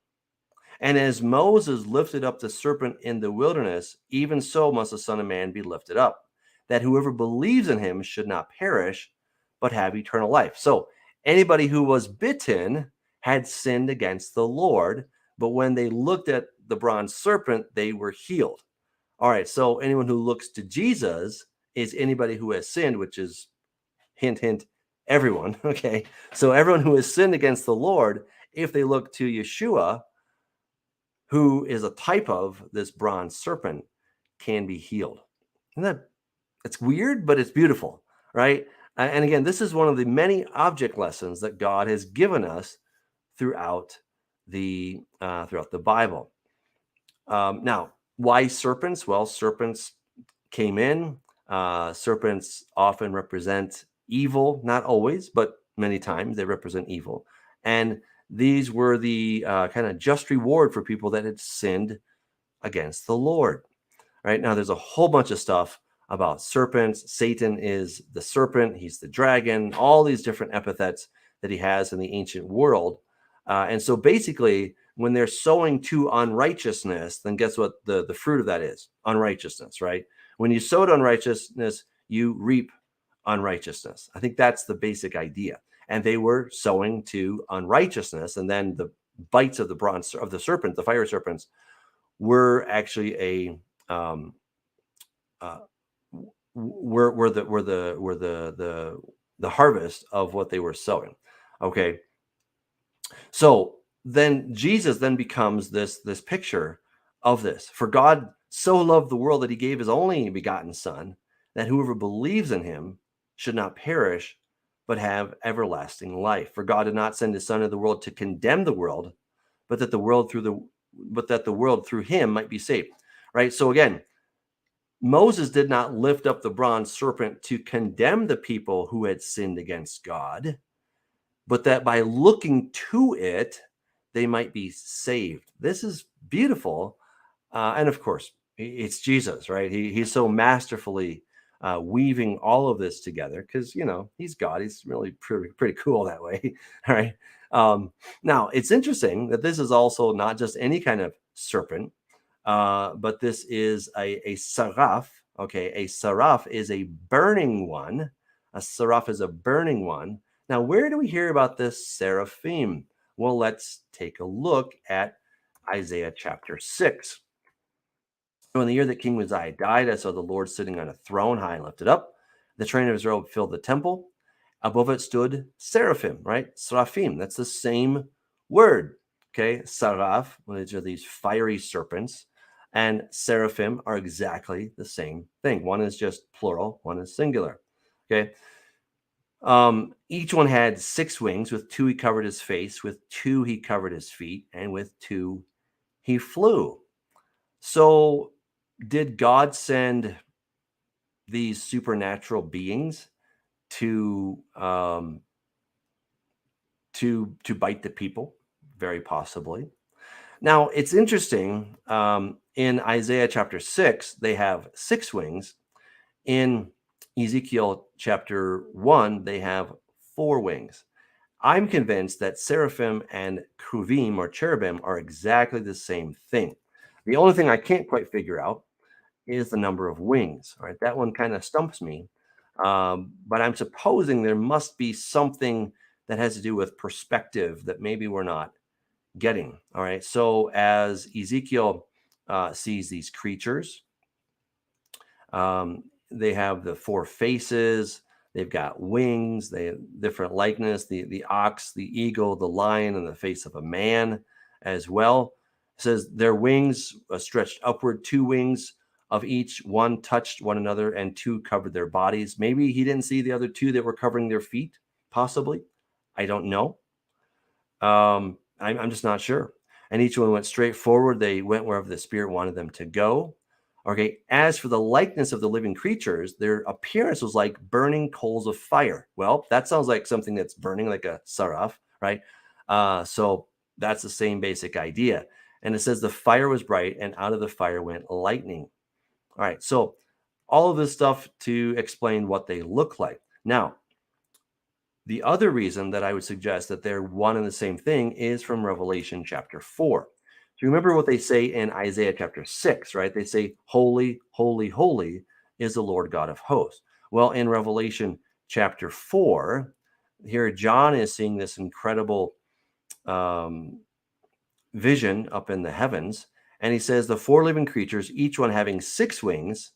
[SPEAKER 1] And as Moses lifted up the serpent in the wilderness, even so must the Son of Man be lifted up, that whoever believes in him should not perish, but have eternal life. So anybody who was bitten had sinned against the Lord, but when they looked at the bronze serpent, they were healed. All right, so anyone who looks to Jesus is anybody who has sinned, which is, hint, hint, everyone. Okay, so everyone who has sinned against the Lord, if they look to Yeshua, who is a type of this bronze serpent, can be healed. And it's weird, but it's beautiful, right? And again, this is one of the many object lessons that God has given us throughout the Bible. Now, why serpents? Well, serpents came in. Serpents often represent evil, not always, but many times they represent evil. And these were the kind of just reward for people that had sinned against the Lord. Right now, there's a whole bunch of stuff about serpents. Satan is the serpent. He's the dragon. All these different epithets that he has in the ancient world. And so basically, when they're sowing to unrighteousness, then guess what the fruit of that is? Unrighteousness, right? When you sowed unrighteousness, you reap unrighteousness. I think that's the basic idea. And they were sowing to unrighteousness, and then the bites of the serpent, the fire serpents, were actually were the harvest of what they were sowing. Okay, so then Jesus then becomes this picture of this. For God so loved the world that he gave his only begotten Son, that whoever believes in him should not perish, but have everlasting life. For God did not send his Son into the world to condemn the world, but that the world through him might be saved. Right. So again, Moses did not lift up the bronze serpent to condemn the people who had sinned against God, but that by looking to it, they might be saved. This is beautiful. And of course, it's Jesus, right? He's so masterfully weaving all of this together because, he's God. He's really pretty cool that way. All right. Now, it's interesting that this is also not just any kind of serpent, but this is a seraph. Okay. A seraph is a burning one. A seraph is a burning one. Now, where do we hear about this seraphim? Well, let's take a look at Isaiah chapter 6. So in the year that King Uzziah died, I saw the Lord sitting on a throne high and lifted up. The train of his robe filled the temple. Above it stood seraphim, right? Seraphim, that's the same word. Okay, seraph, which are these fiery serpents, and seraphim are exactly the same thing. One is just plural, one is singular. Okay. Each one had 6 wings. With 2 he covered his face, with 2 he covered his feet, and with 2 he flew. So did God send these supernatural beings? to bite the people, very possibly. Now, it's interesting. In Isaiah chapter 6, they have 6 wings. In Ezekiel chapter 1, they have 4 wings. I'm convinced that seraphim and kruvim or cherubim are exactly the same thing. The only thing I can't quite figure out is the number of wings. All right, that one kind of stumps me. But I'm supposing there must be something that has to do with perspective that maybe we're not getting. All right, so as Ezekiel sees these creatures, they have the 4 faces. They've got wings. They have different likeness. The ox, the eagle, the lion, and the face of a man as well. It says their wings stretched upward. 2 wings of each. 1 touched one another, and 2 covered their bodies. Maybe he didn't see the other 2 that were covering their feet. Possibly, I don't know. I'm just not sure. And each one went straight forward. They went wherever the Spirit wanted them to go. Okay, as for the likeness of the living creatures, their appearance was like burning coals of fire. Well, that sounds like something that's burning, like a saraf, right? So that's the same basic idea. And it says the fire was bright, and out of the fire went lightning. All right, so all of this stuff to explain what they look like. Now, the other reason that I would suggest that they're one and the same thing is from Revelation chapter 4. Do you remember what they say in Isaiah chapter 6, right? They say, holy, holy, holy is the Lord God of hosts. Well, in Revelation chapter 4, here John is seeing this incredible vision up in the heavens. And he says, the 4 living creatures, each one having 6 wings,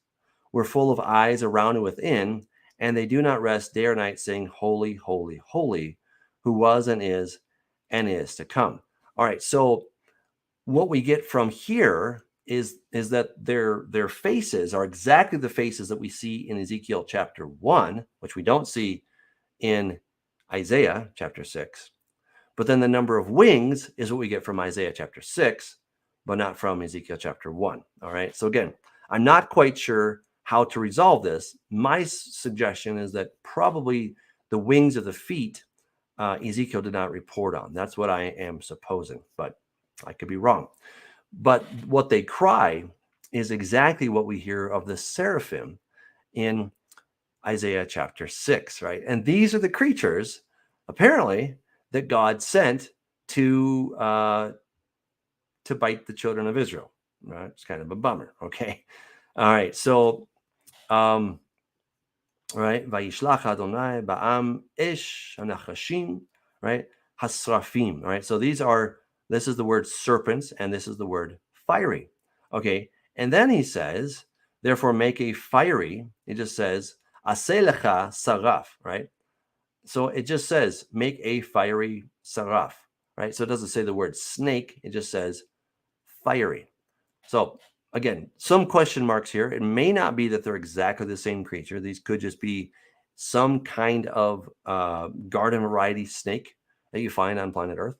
[SPEAKER 1] were full of eyes around and within, and they do not rest day or night, saying, holy, holy, holy, who was and is to come. All right, so what we get from here is that their faces are exactly the faces that we see in Ezekiel chapter 1, which we don't see in Isaiah chapter 6. But then the number of wings is what we get from Isaiah chapter 6, but not from Ezekiel chapter 1. All right, so again, I'm not quite sure how to resolve this. My suggestion is that probably the wings of the feet Ezekiel did not report on. That's what I am supposing, but I could be wrong. But what they cry is exactly what we hear of the seraphim in Isaiah chapter 6, right? And these are the creatures, apparently, that God sent to bite the children of Israel. Right? It's kind of a bummer. Okay. All right. So, right. Vayishlach Adonai ba'am ish anachashim. Right. Hasrafim. Right. So this is the word serpents, and this is the word fiery. Okay. And then he says, therefore, make a fiery. It just says aselecha saraf. Right. So it just says, make a fiery saraf, right? So it doesn't say the word snake. It just says fiery. So again, some question marks here. It may not be that they're exactly the same creature. These could just be some kind of garden variety snake that you find on planet Earth.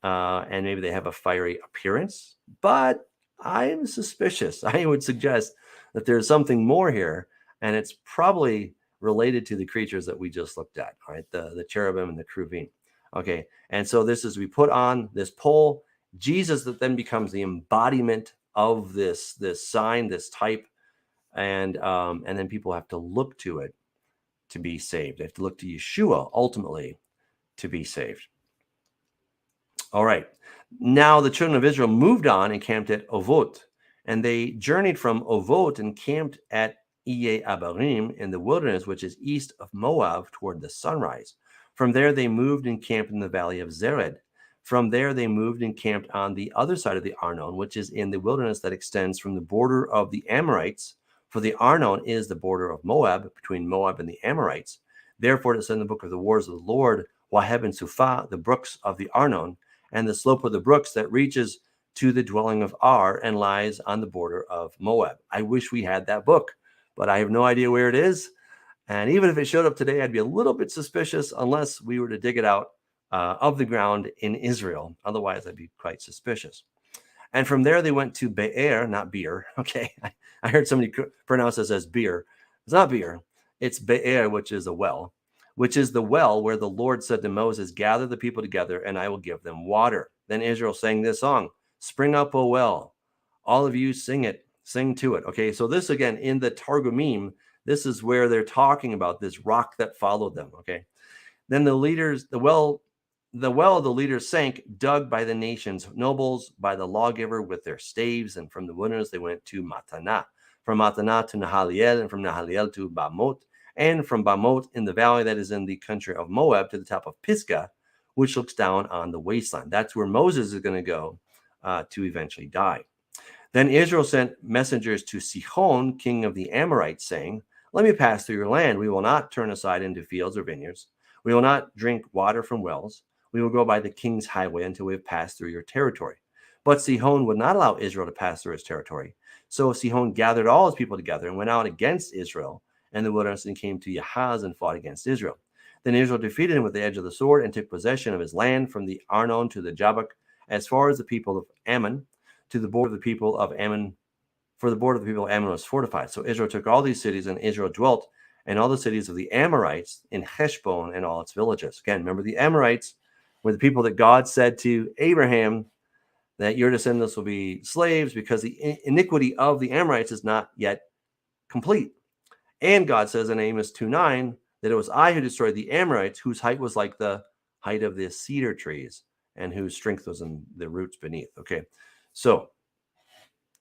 [SPEAKER 1] And maybe they have a fiery appearance. But I'm suspicious. I would suggest that there's something more here. And it's probably related to the creatures that we just looked at, right? The cherubim and the kruvim. Okay, and so this is, we put on this pole, Jesus that then becomes the embodiment of this sign, this type, and then people have to look to it to be saved. They have to look to Yeshua ultimately to be saved. All right, now the children of Israel moved on and camped at Ovot, and they journeyed from Ovot and camped at Iye Abarim in the wilderness, which is east of Moab toward the sunrise. From there, they moved and camped in the valley of Zered. From there, they moved and camped on the other side of the Arnon, which is in the wilderness that extends from the border of the Amorites. For the Arnon is the border of Moab, between Moab and the Amorites. Therefore, it says in the book of the wars of the Lord, Waheb and Suphah, the brooks of the Arnon, and the slope of the brooks that reaches to the dwelling of Ar and lies on the border of Moab. I wish we had that book, but I have no idea where it is. And even if it showed up today, I'd be a little bit suspicious unless we were to dig it out of the ground in Israel. Otherwise, I'd be quite suspicious. And from there, they went to Be'er, not beer. Okay, I heard somebody pronounce this as beer. It's not beer. It's Be'er, which is a well. which is the well where the Lord said to Moses, gather the people together and I will give them water. Then Israel sang this song, spring up, O well. All of you sing it, sing to it. Okay, so this again, in the Targumim, this is where they're talking about this rock that followed them. Okay, then the well of the leaders sank, dug by the nation's nobles, by the lawgiver with their staves, and from the wilderness they went to Mattanah, from Mattanah to Nahaliel, and from Nahaliel to Bamot, and from Bamot in the valley that is in the country of Moab to the top of Pisgah, which looks down on the wasteland. That's where Moses is going to go to eventually die. Then Israel sent messengers to Sihon, king of the Amorites, saying, let me pass through your land. We will not turn aside into fields or vineyards. We will not drink water from wells. We will go by the king's highway until we have passed through your territory. But Sihon would not allow Israel to pass through his territory. So Sihon gathered all his people together and went out against Israel and the wilderness and came to Yahaz and fought against Israel. Then Israel defeated him with the edge of the sword and took possession of his land from the Arnon to the Jabbok, as far as the people of Ammon, to the border of the people of Ammon. For the border of the people of Ammon was fortified. So Israel took all these cities, and Israel dwelt in all the cities of the Amorites in Heshbon and all its villages. Again, remember the Amorites were the people that God said to Abraham that your descendants will be slaves because the iniquity of the Amorites is not yet complete. And God says in Amos 2:9 that it was I who destroyed the Amorites, whose height was like the height of the cedar trees and whose strength was in the roots beneath. Okay, so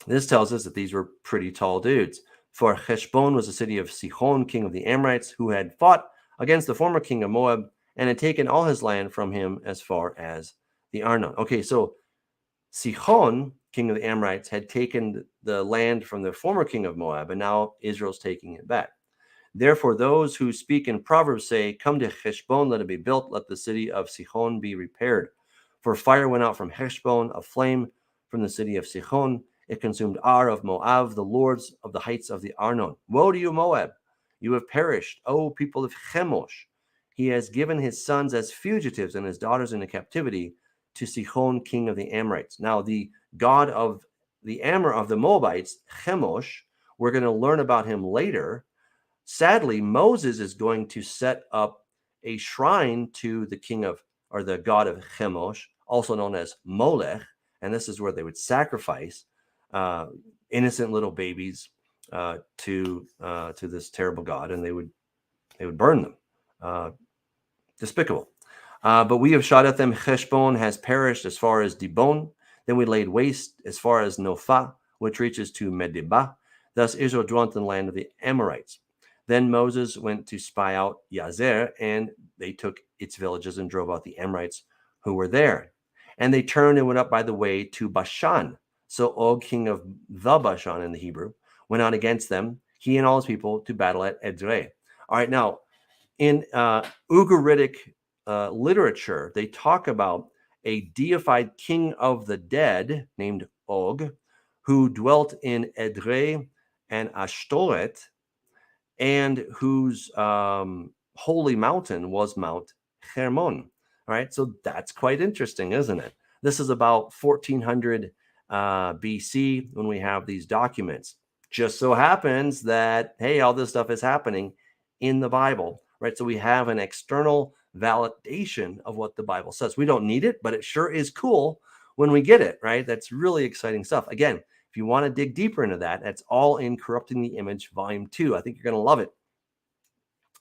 [SPEAKER 1] this tells us that these were pretty tall dudes. For Heshbon was the city of Sihon, king of the Amorites, who had fought against the former king of Moab and had taken all his land from him as far as the Arnon. Okay, so Sihon, king of the Amorites, had taken the land from the former king of Moab, and now Israel's taking it back. Therefore, those who speak in Proverbs say, come to Heshbon, let it be built, let the city of Sihon be repaired. For fire went out from Heshbon, a flame from the city of Sihon. It consumed Ar of Moab, the lords of the heights of the Arnon. Woe to you, Moab! You have perished, O people of Chemosh. He has given his sons as fugitives and his daughters into captivity to Sihon, king of the Amorites. Now, the god of the Moabites, Chemosh, we're going to learn about him later. Sadly, Moses is going to set up a shrine to the king of, or the god of Chemosh, also known as Molech, and this is where they would sacrifice innocent little babies to this terrible god, and they would burn them. Despicable. But we have shot at them. Heshbon has perished as far as Dibon. Then we laid waste as far as Nophah, which reaches to Medeba. Thus Israel dwelt in the land of the Amorites. Then Moses went to spy out Yazer, and they took its villages and drove out the Amorites who were there. And they turned and went up by the way to Bashan. So Og, king of the Bashan in the Hebrew, went out against them, he and all his people, to battle at Edrei. All right, now, in Ugaritic literature, they talk about a deified king of the dead named Og, who dwelt in Edrei and Ashtoret, and whose holy mountain was Mount Hermon. All right, so that's quite interesting, isn't it? This is about 1400 BC when we have these documents. Just so happens that, hey, all this stuff is happening in the Bible, right? So we have an external validation of what the Bible says. We don't need it, but it sure is cool when we get it, right? That's really exciting stuff. Again, if you want to dig deeper into that, that's all in Corrupting the Image, Volume 2. I think you're going to love it.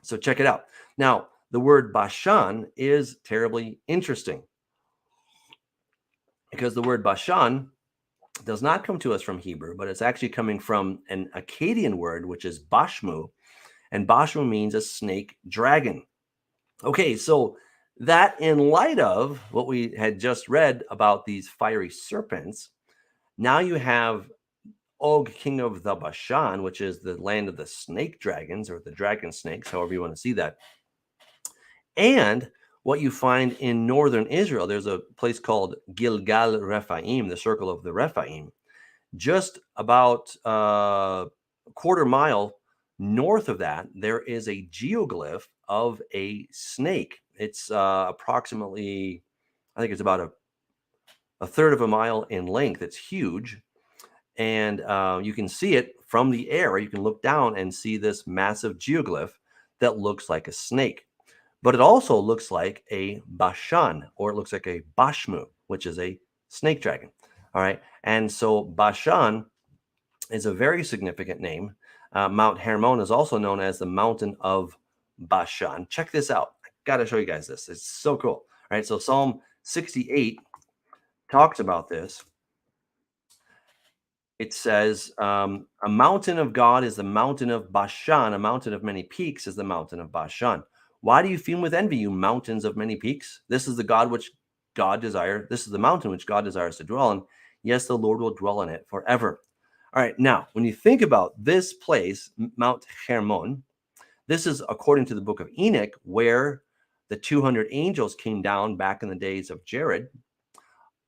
[SPEAKER 1] So check it out. Now, the word Bashan is terribly interesting because the word Bashan does not come to us from Hebrew, but it's actually coming from an Akkadian word, which is Bashmu, and Bashmu means a snake dragon. Okay, so that in light of what we had just read about these fiery serpents, now you have Og, king of the Bashan, which is the land of the snake dragons or the dragon snakes, however you want to see that. And what you find in northern Israel, there's a place called Gilgal Rephaim, the circle of the Rephaim, just about a quarter mile north of that, there is a geoglyph of a snake. It's approximately, I think it's about a third of a mile in length. It's huge. And you can see it from the air. You can look down and see this massive geoglyph that looks like a snake. but it also looks like a Bashan, or it looks like a Bashmu, which is a snake dragon. All right. And so Bashan is a very significant name. Mount Hermon is also known as the mountain of Bashan. Check this out. I got to show you guys this. It's so cool. All right. So Psalm 68 talks about this. It says, a mountain of God is the mountain of Bashan. A mountain of many peaks is the mountain of Bashan. Why do you fume with envy, you mountains of many peaks? This is the God which God desires. This is the mountain which God desires to dwell in. Yes, the Lord will dwell in it forever. All right. Now, when you think about this place, Mount Hermon, this is according to the book of Enoch, where the 200 angels came down back in the days of Jared.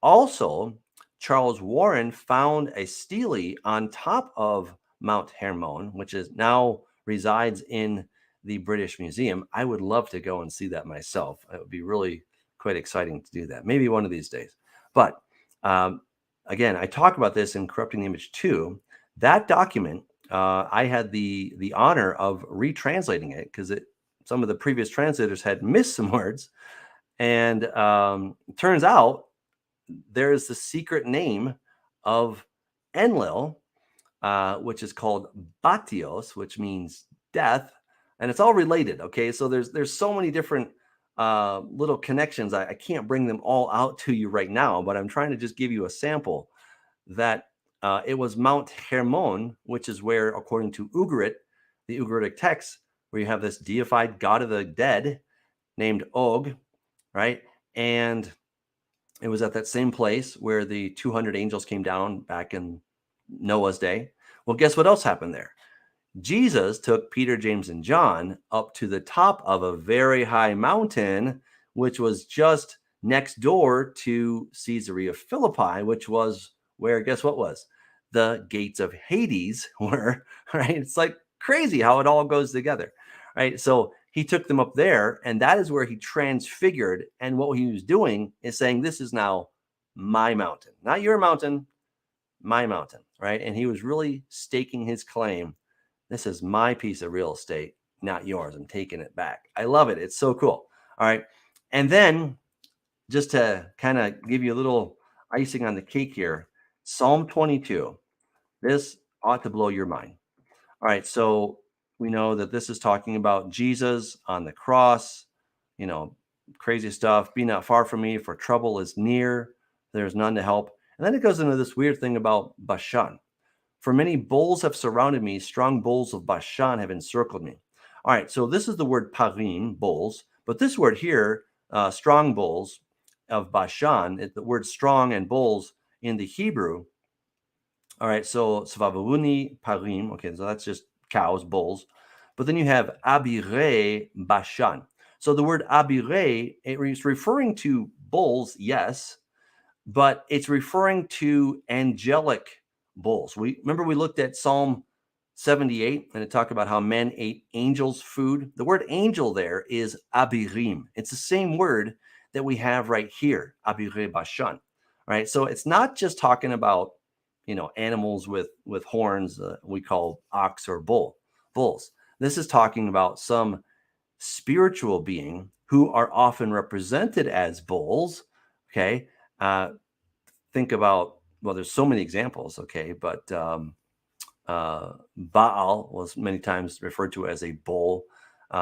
[SPEAKER 1] Also, Charles Warren found a stele on top of Mount Hermon, which is now resides in the British Museum. I would love to go and see that myself. It would be really quite exciting to do that. Maybe one of these days. But again, I talk about this in Corrupting the Image 2. That document, I had the honor of retranslating it because some of the previous translators had missed some words. And turns out there's the secret name of Enlil, which is called Batios, which means death, and it's all related. Okay, so there's so many different little connections. I can't bring them all out to you right now, but I'm trying to just give you a sample that it was Mount Hermon, which is where, according to Ugarit, the Ugaritic text, where you have this deified god of the dead named Og, right? And it was at that same place where the 200 angels came down back in Noah's day. Well, guess what else happened there? Jesus took Peter, James, and John up to the top of a very high mountain, which was just next door to Caesarea Philippi, which was where, guess what was? The gates of Hades were, right? It's like crazy how it all goes together, right? So he took them up there, and that is where he transfigured. And what he was doing is saying, this is now my mountain, not your mountain, my mountain, right? And he was really staking his claim. This is my piece of real estate, not yours. I'm taking it back. I love it. It's so cool. All right. And then just to kind of give you a little icing on the cake here, Psalm 22. This ought to blow your mind. All right. So we know that this is talking about Jesus on the cross, crazy stuff. Be not far from me, for trouble is near. There's none to help. And then it goes into this weird thing about Bashan. For many bulls have surrounded me, strong bulls of Bashan have encircled me. All right, so this is the word parim, bulls, but this word here, strong bulls of Bashan, the word strong and bulls in the Hebrew. All right, so Svavavuni parim, okay, so that's just cows, bulls. But then you have Abire Bashan. So the word Abire, it's referring to bulls, yes, but it's referring to angelic bulls. We looked at Psalm 78 and it talked about how men ate angels' food. The word angel there is abirim. It's the same word that we have right here, abire bashan. Right? So it's not just talking about, animals with horns, we call ox or bulls. This is talking about some spiritual being who are often represented as bulls. Okay. Think about, there's so many examples, okay, but Baal was many times referred to as a bull.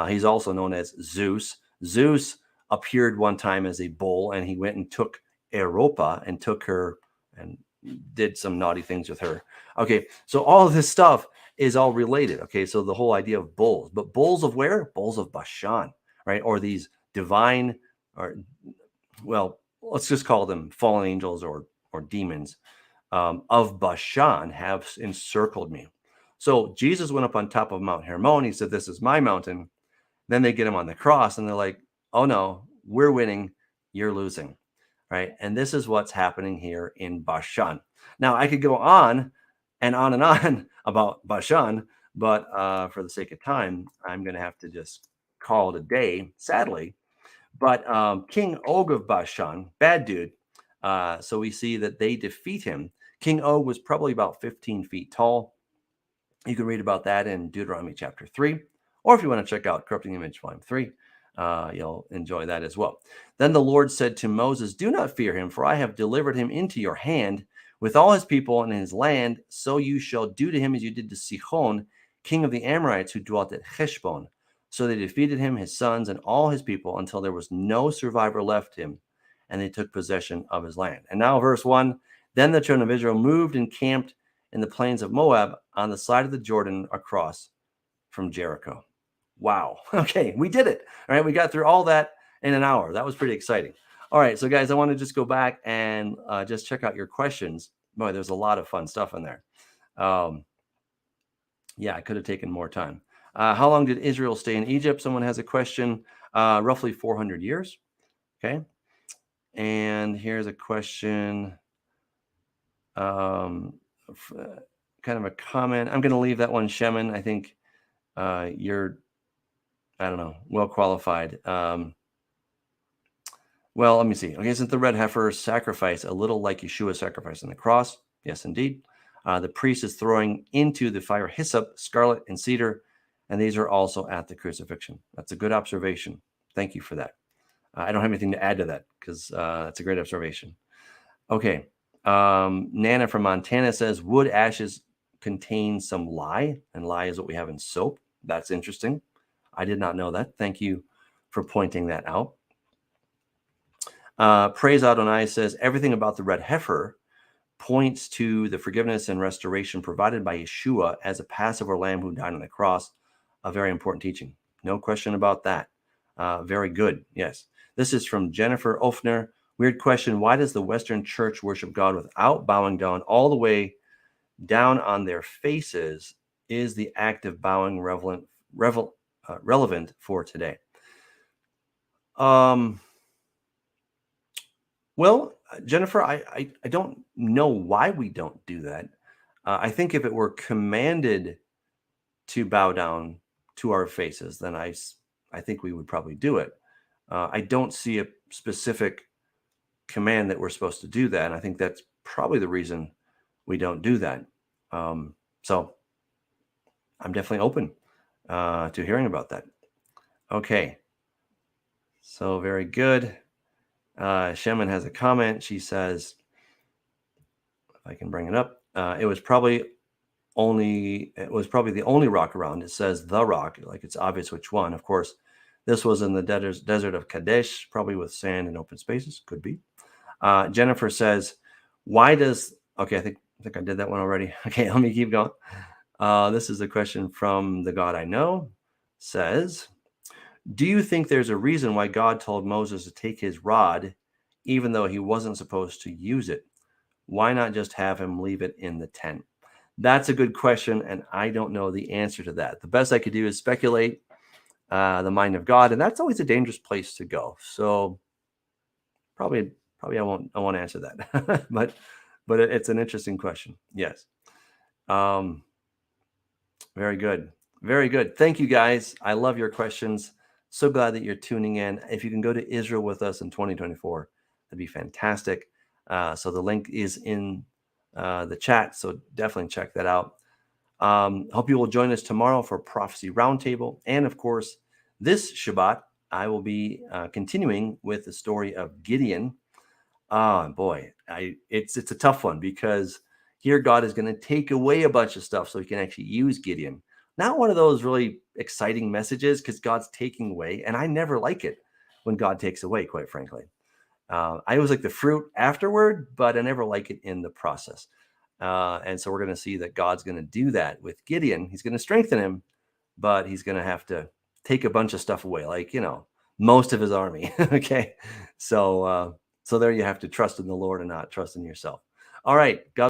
[SPEAKER 1] He's also known as Zeus. Zeus appeared one time as a bull, and he went and took Europa and took her and did some naughty things with her. Okay, so all of this stuff is all related. Okay, so the whole idea of bulls, but bulls of where? Bulls of Bashan, right? Or these divine, or let's just call them fallen angels or demons of Bashan have encircled me. So Jesus went up on top of Mount Hermon. He said, this is my mountain. Then they get him on the cross and they're like, oh no, we're winning, you're losing, right? And this is what's happening here in Bashan. Now I could go on and on about Bashan, but for the sake of time, I'm going to have to just call it a day, sadly. But King Og of Bashan, bad dude. So we see that they defeat him. King Og was probably about 15 feet tall. You can read about that in Deuteronomy chapter 3. Or if you want to check out Corrupting Image Volume 3, You'll enjoy that as well. Then the Lord said to Moses, "Do not fear him, for I have delivered him into your hand with all his people and his land. So you shall do to him as you did to Sihon, king of the Amorites, who dwelt at Heshbon." So they defeated him, his sons, and all his people until there was no survivor left him, and they took possession of his land. And now, verse 1, then the children of Israel moved and camped in the plains of Moab on the side of the Jordan across from Jericho. Wow. Okay, we did it. All right, we got through all that in an hour. That was pretty exciting. All right, so guys, I want to just go back and just check out your questions. Boy, there's a lot of fun stuff in there. Yeah, I could have taken more time. How long did Israel stay in Egypt? Someone has a question. Roughly 400 years. Okay. And here's a question. Kind of a comment. I'm going to leave that one, Shemin. I think you're, I don't know, well qualified. Well, let me see. Okay, isn't the red heifer sacrifice a little like Yeshua's sacrifice on the cross? Yes, indeed. The priest is throwing into the fire hyssop, scarlet, and cedar, and these are also at the crucifixion. That's a good observation. Thank you for that. I don't have anything to add to that because that's a great observation. Okay. Nana from Montana says, wood ashes contain some lye, and lye is what we have in soap. That's interesting. I did not know that. Thank you for pointing that out. Praise Adonai says, everything about the red heifer points to the forgiveness and restoration provided by Yeshua as a Passover lamb who died on the cross. A very important teaching. No question about that. Very good. Yes. This is from Jennifer Ofner. Weird question. Why does the Western church worship God without bowing down all the way down on their faces? Is the act of bowing relevant for today? Well, Jennifer, I don't know why we don't do that. I think if it were commanded to bow down to our faces, then I think we would probably do it. I don't see a specific command that we're supposed to do that. And I think that's probably the reason we don't do that. So I'm definitely open to hearing about that. Okay. So very good. Shemin has a comment. She says, if I can bring it up, it was probably the only rock around. It says the rock, like it's obvious which one. Of course, this was in the desert of Kadesh, probably with sand and open spaces. Could be. Jennifer says, why does, okay, I think I did that one already. Okay, let me keep going. This is a question from the God I Know. Says, do you think there's a reason why God told Moses to take his rod, even though he wasn't supposed to use it? Why not just have him leave it in the tent? That's a good question, and I don't know the answer to that. The best I could do is speculate the mind of God, and that's always a dangerous place to go. So probably I won't answer that, but it's an interesting question. Yes. Very good. Very good. Thank you, guys. I love your questions. So glad that you're tuning in. If you can go to Israel with us in 2024, that'd be fantastic. So the link is in the chat. So definitely check that out. Hope you will join us tomorrow for Prophecy Roundtable. And of course, this Shabbat, I will be continuing with the story of Gideon. Oh boy, it's a tough one because here God is going to take away a bunch of stuff so he can actually use Gideon. Not one of those really exciting messages because God's taking away, and I never like it when God takes away, quite frankly. I always like the fruit afterward, but I never like it in the process. And so we're going to see that God's going to do that with Gideon. He's going to strengthen him, but he's going to have to take a bunch of stuff away, like, most of his army. Okay. So there you have to trust in the Lord and not trust in yourself. All right. God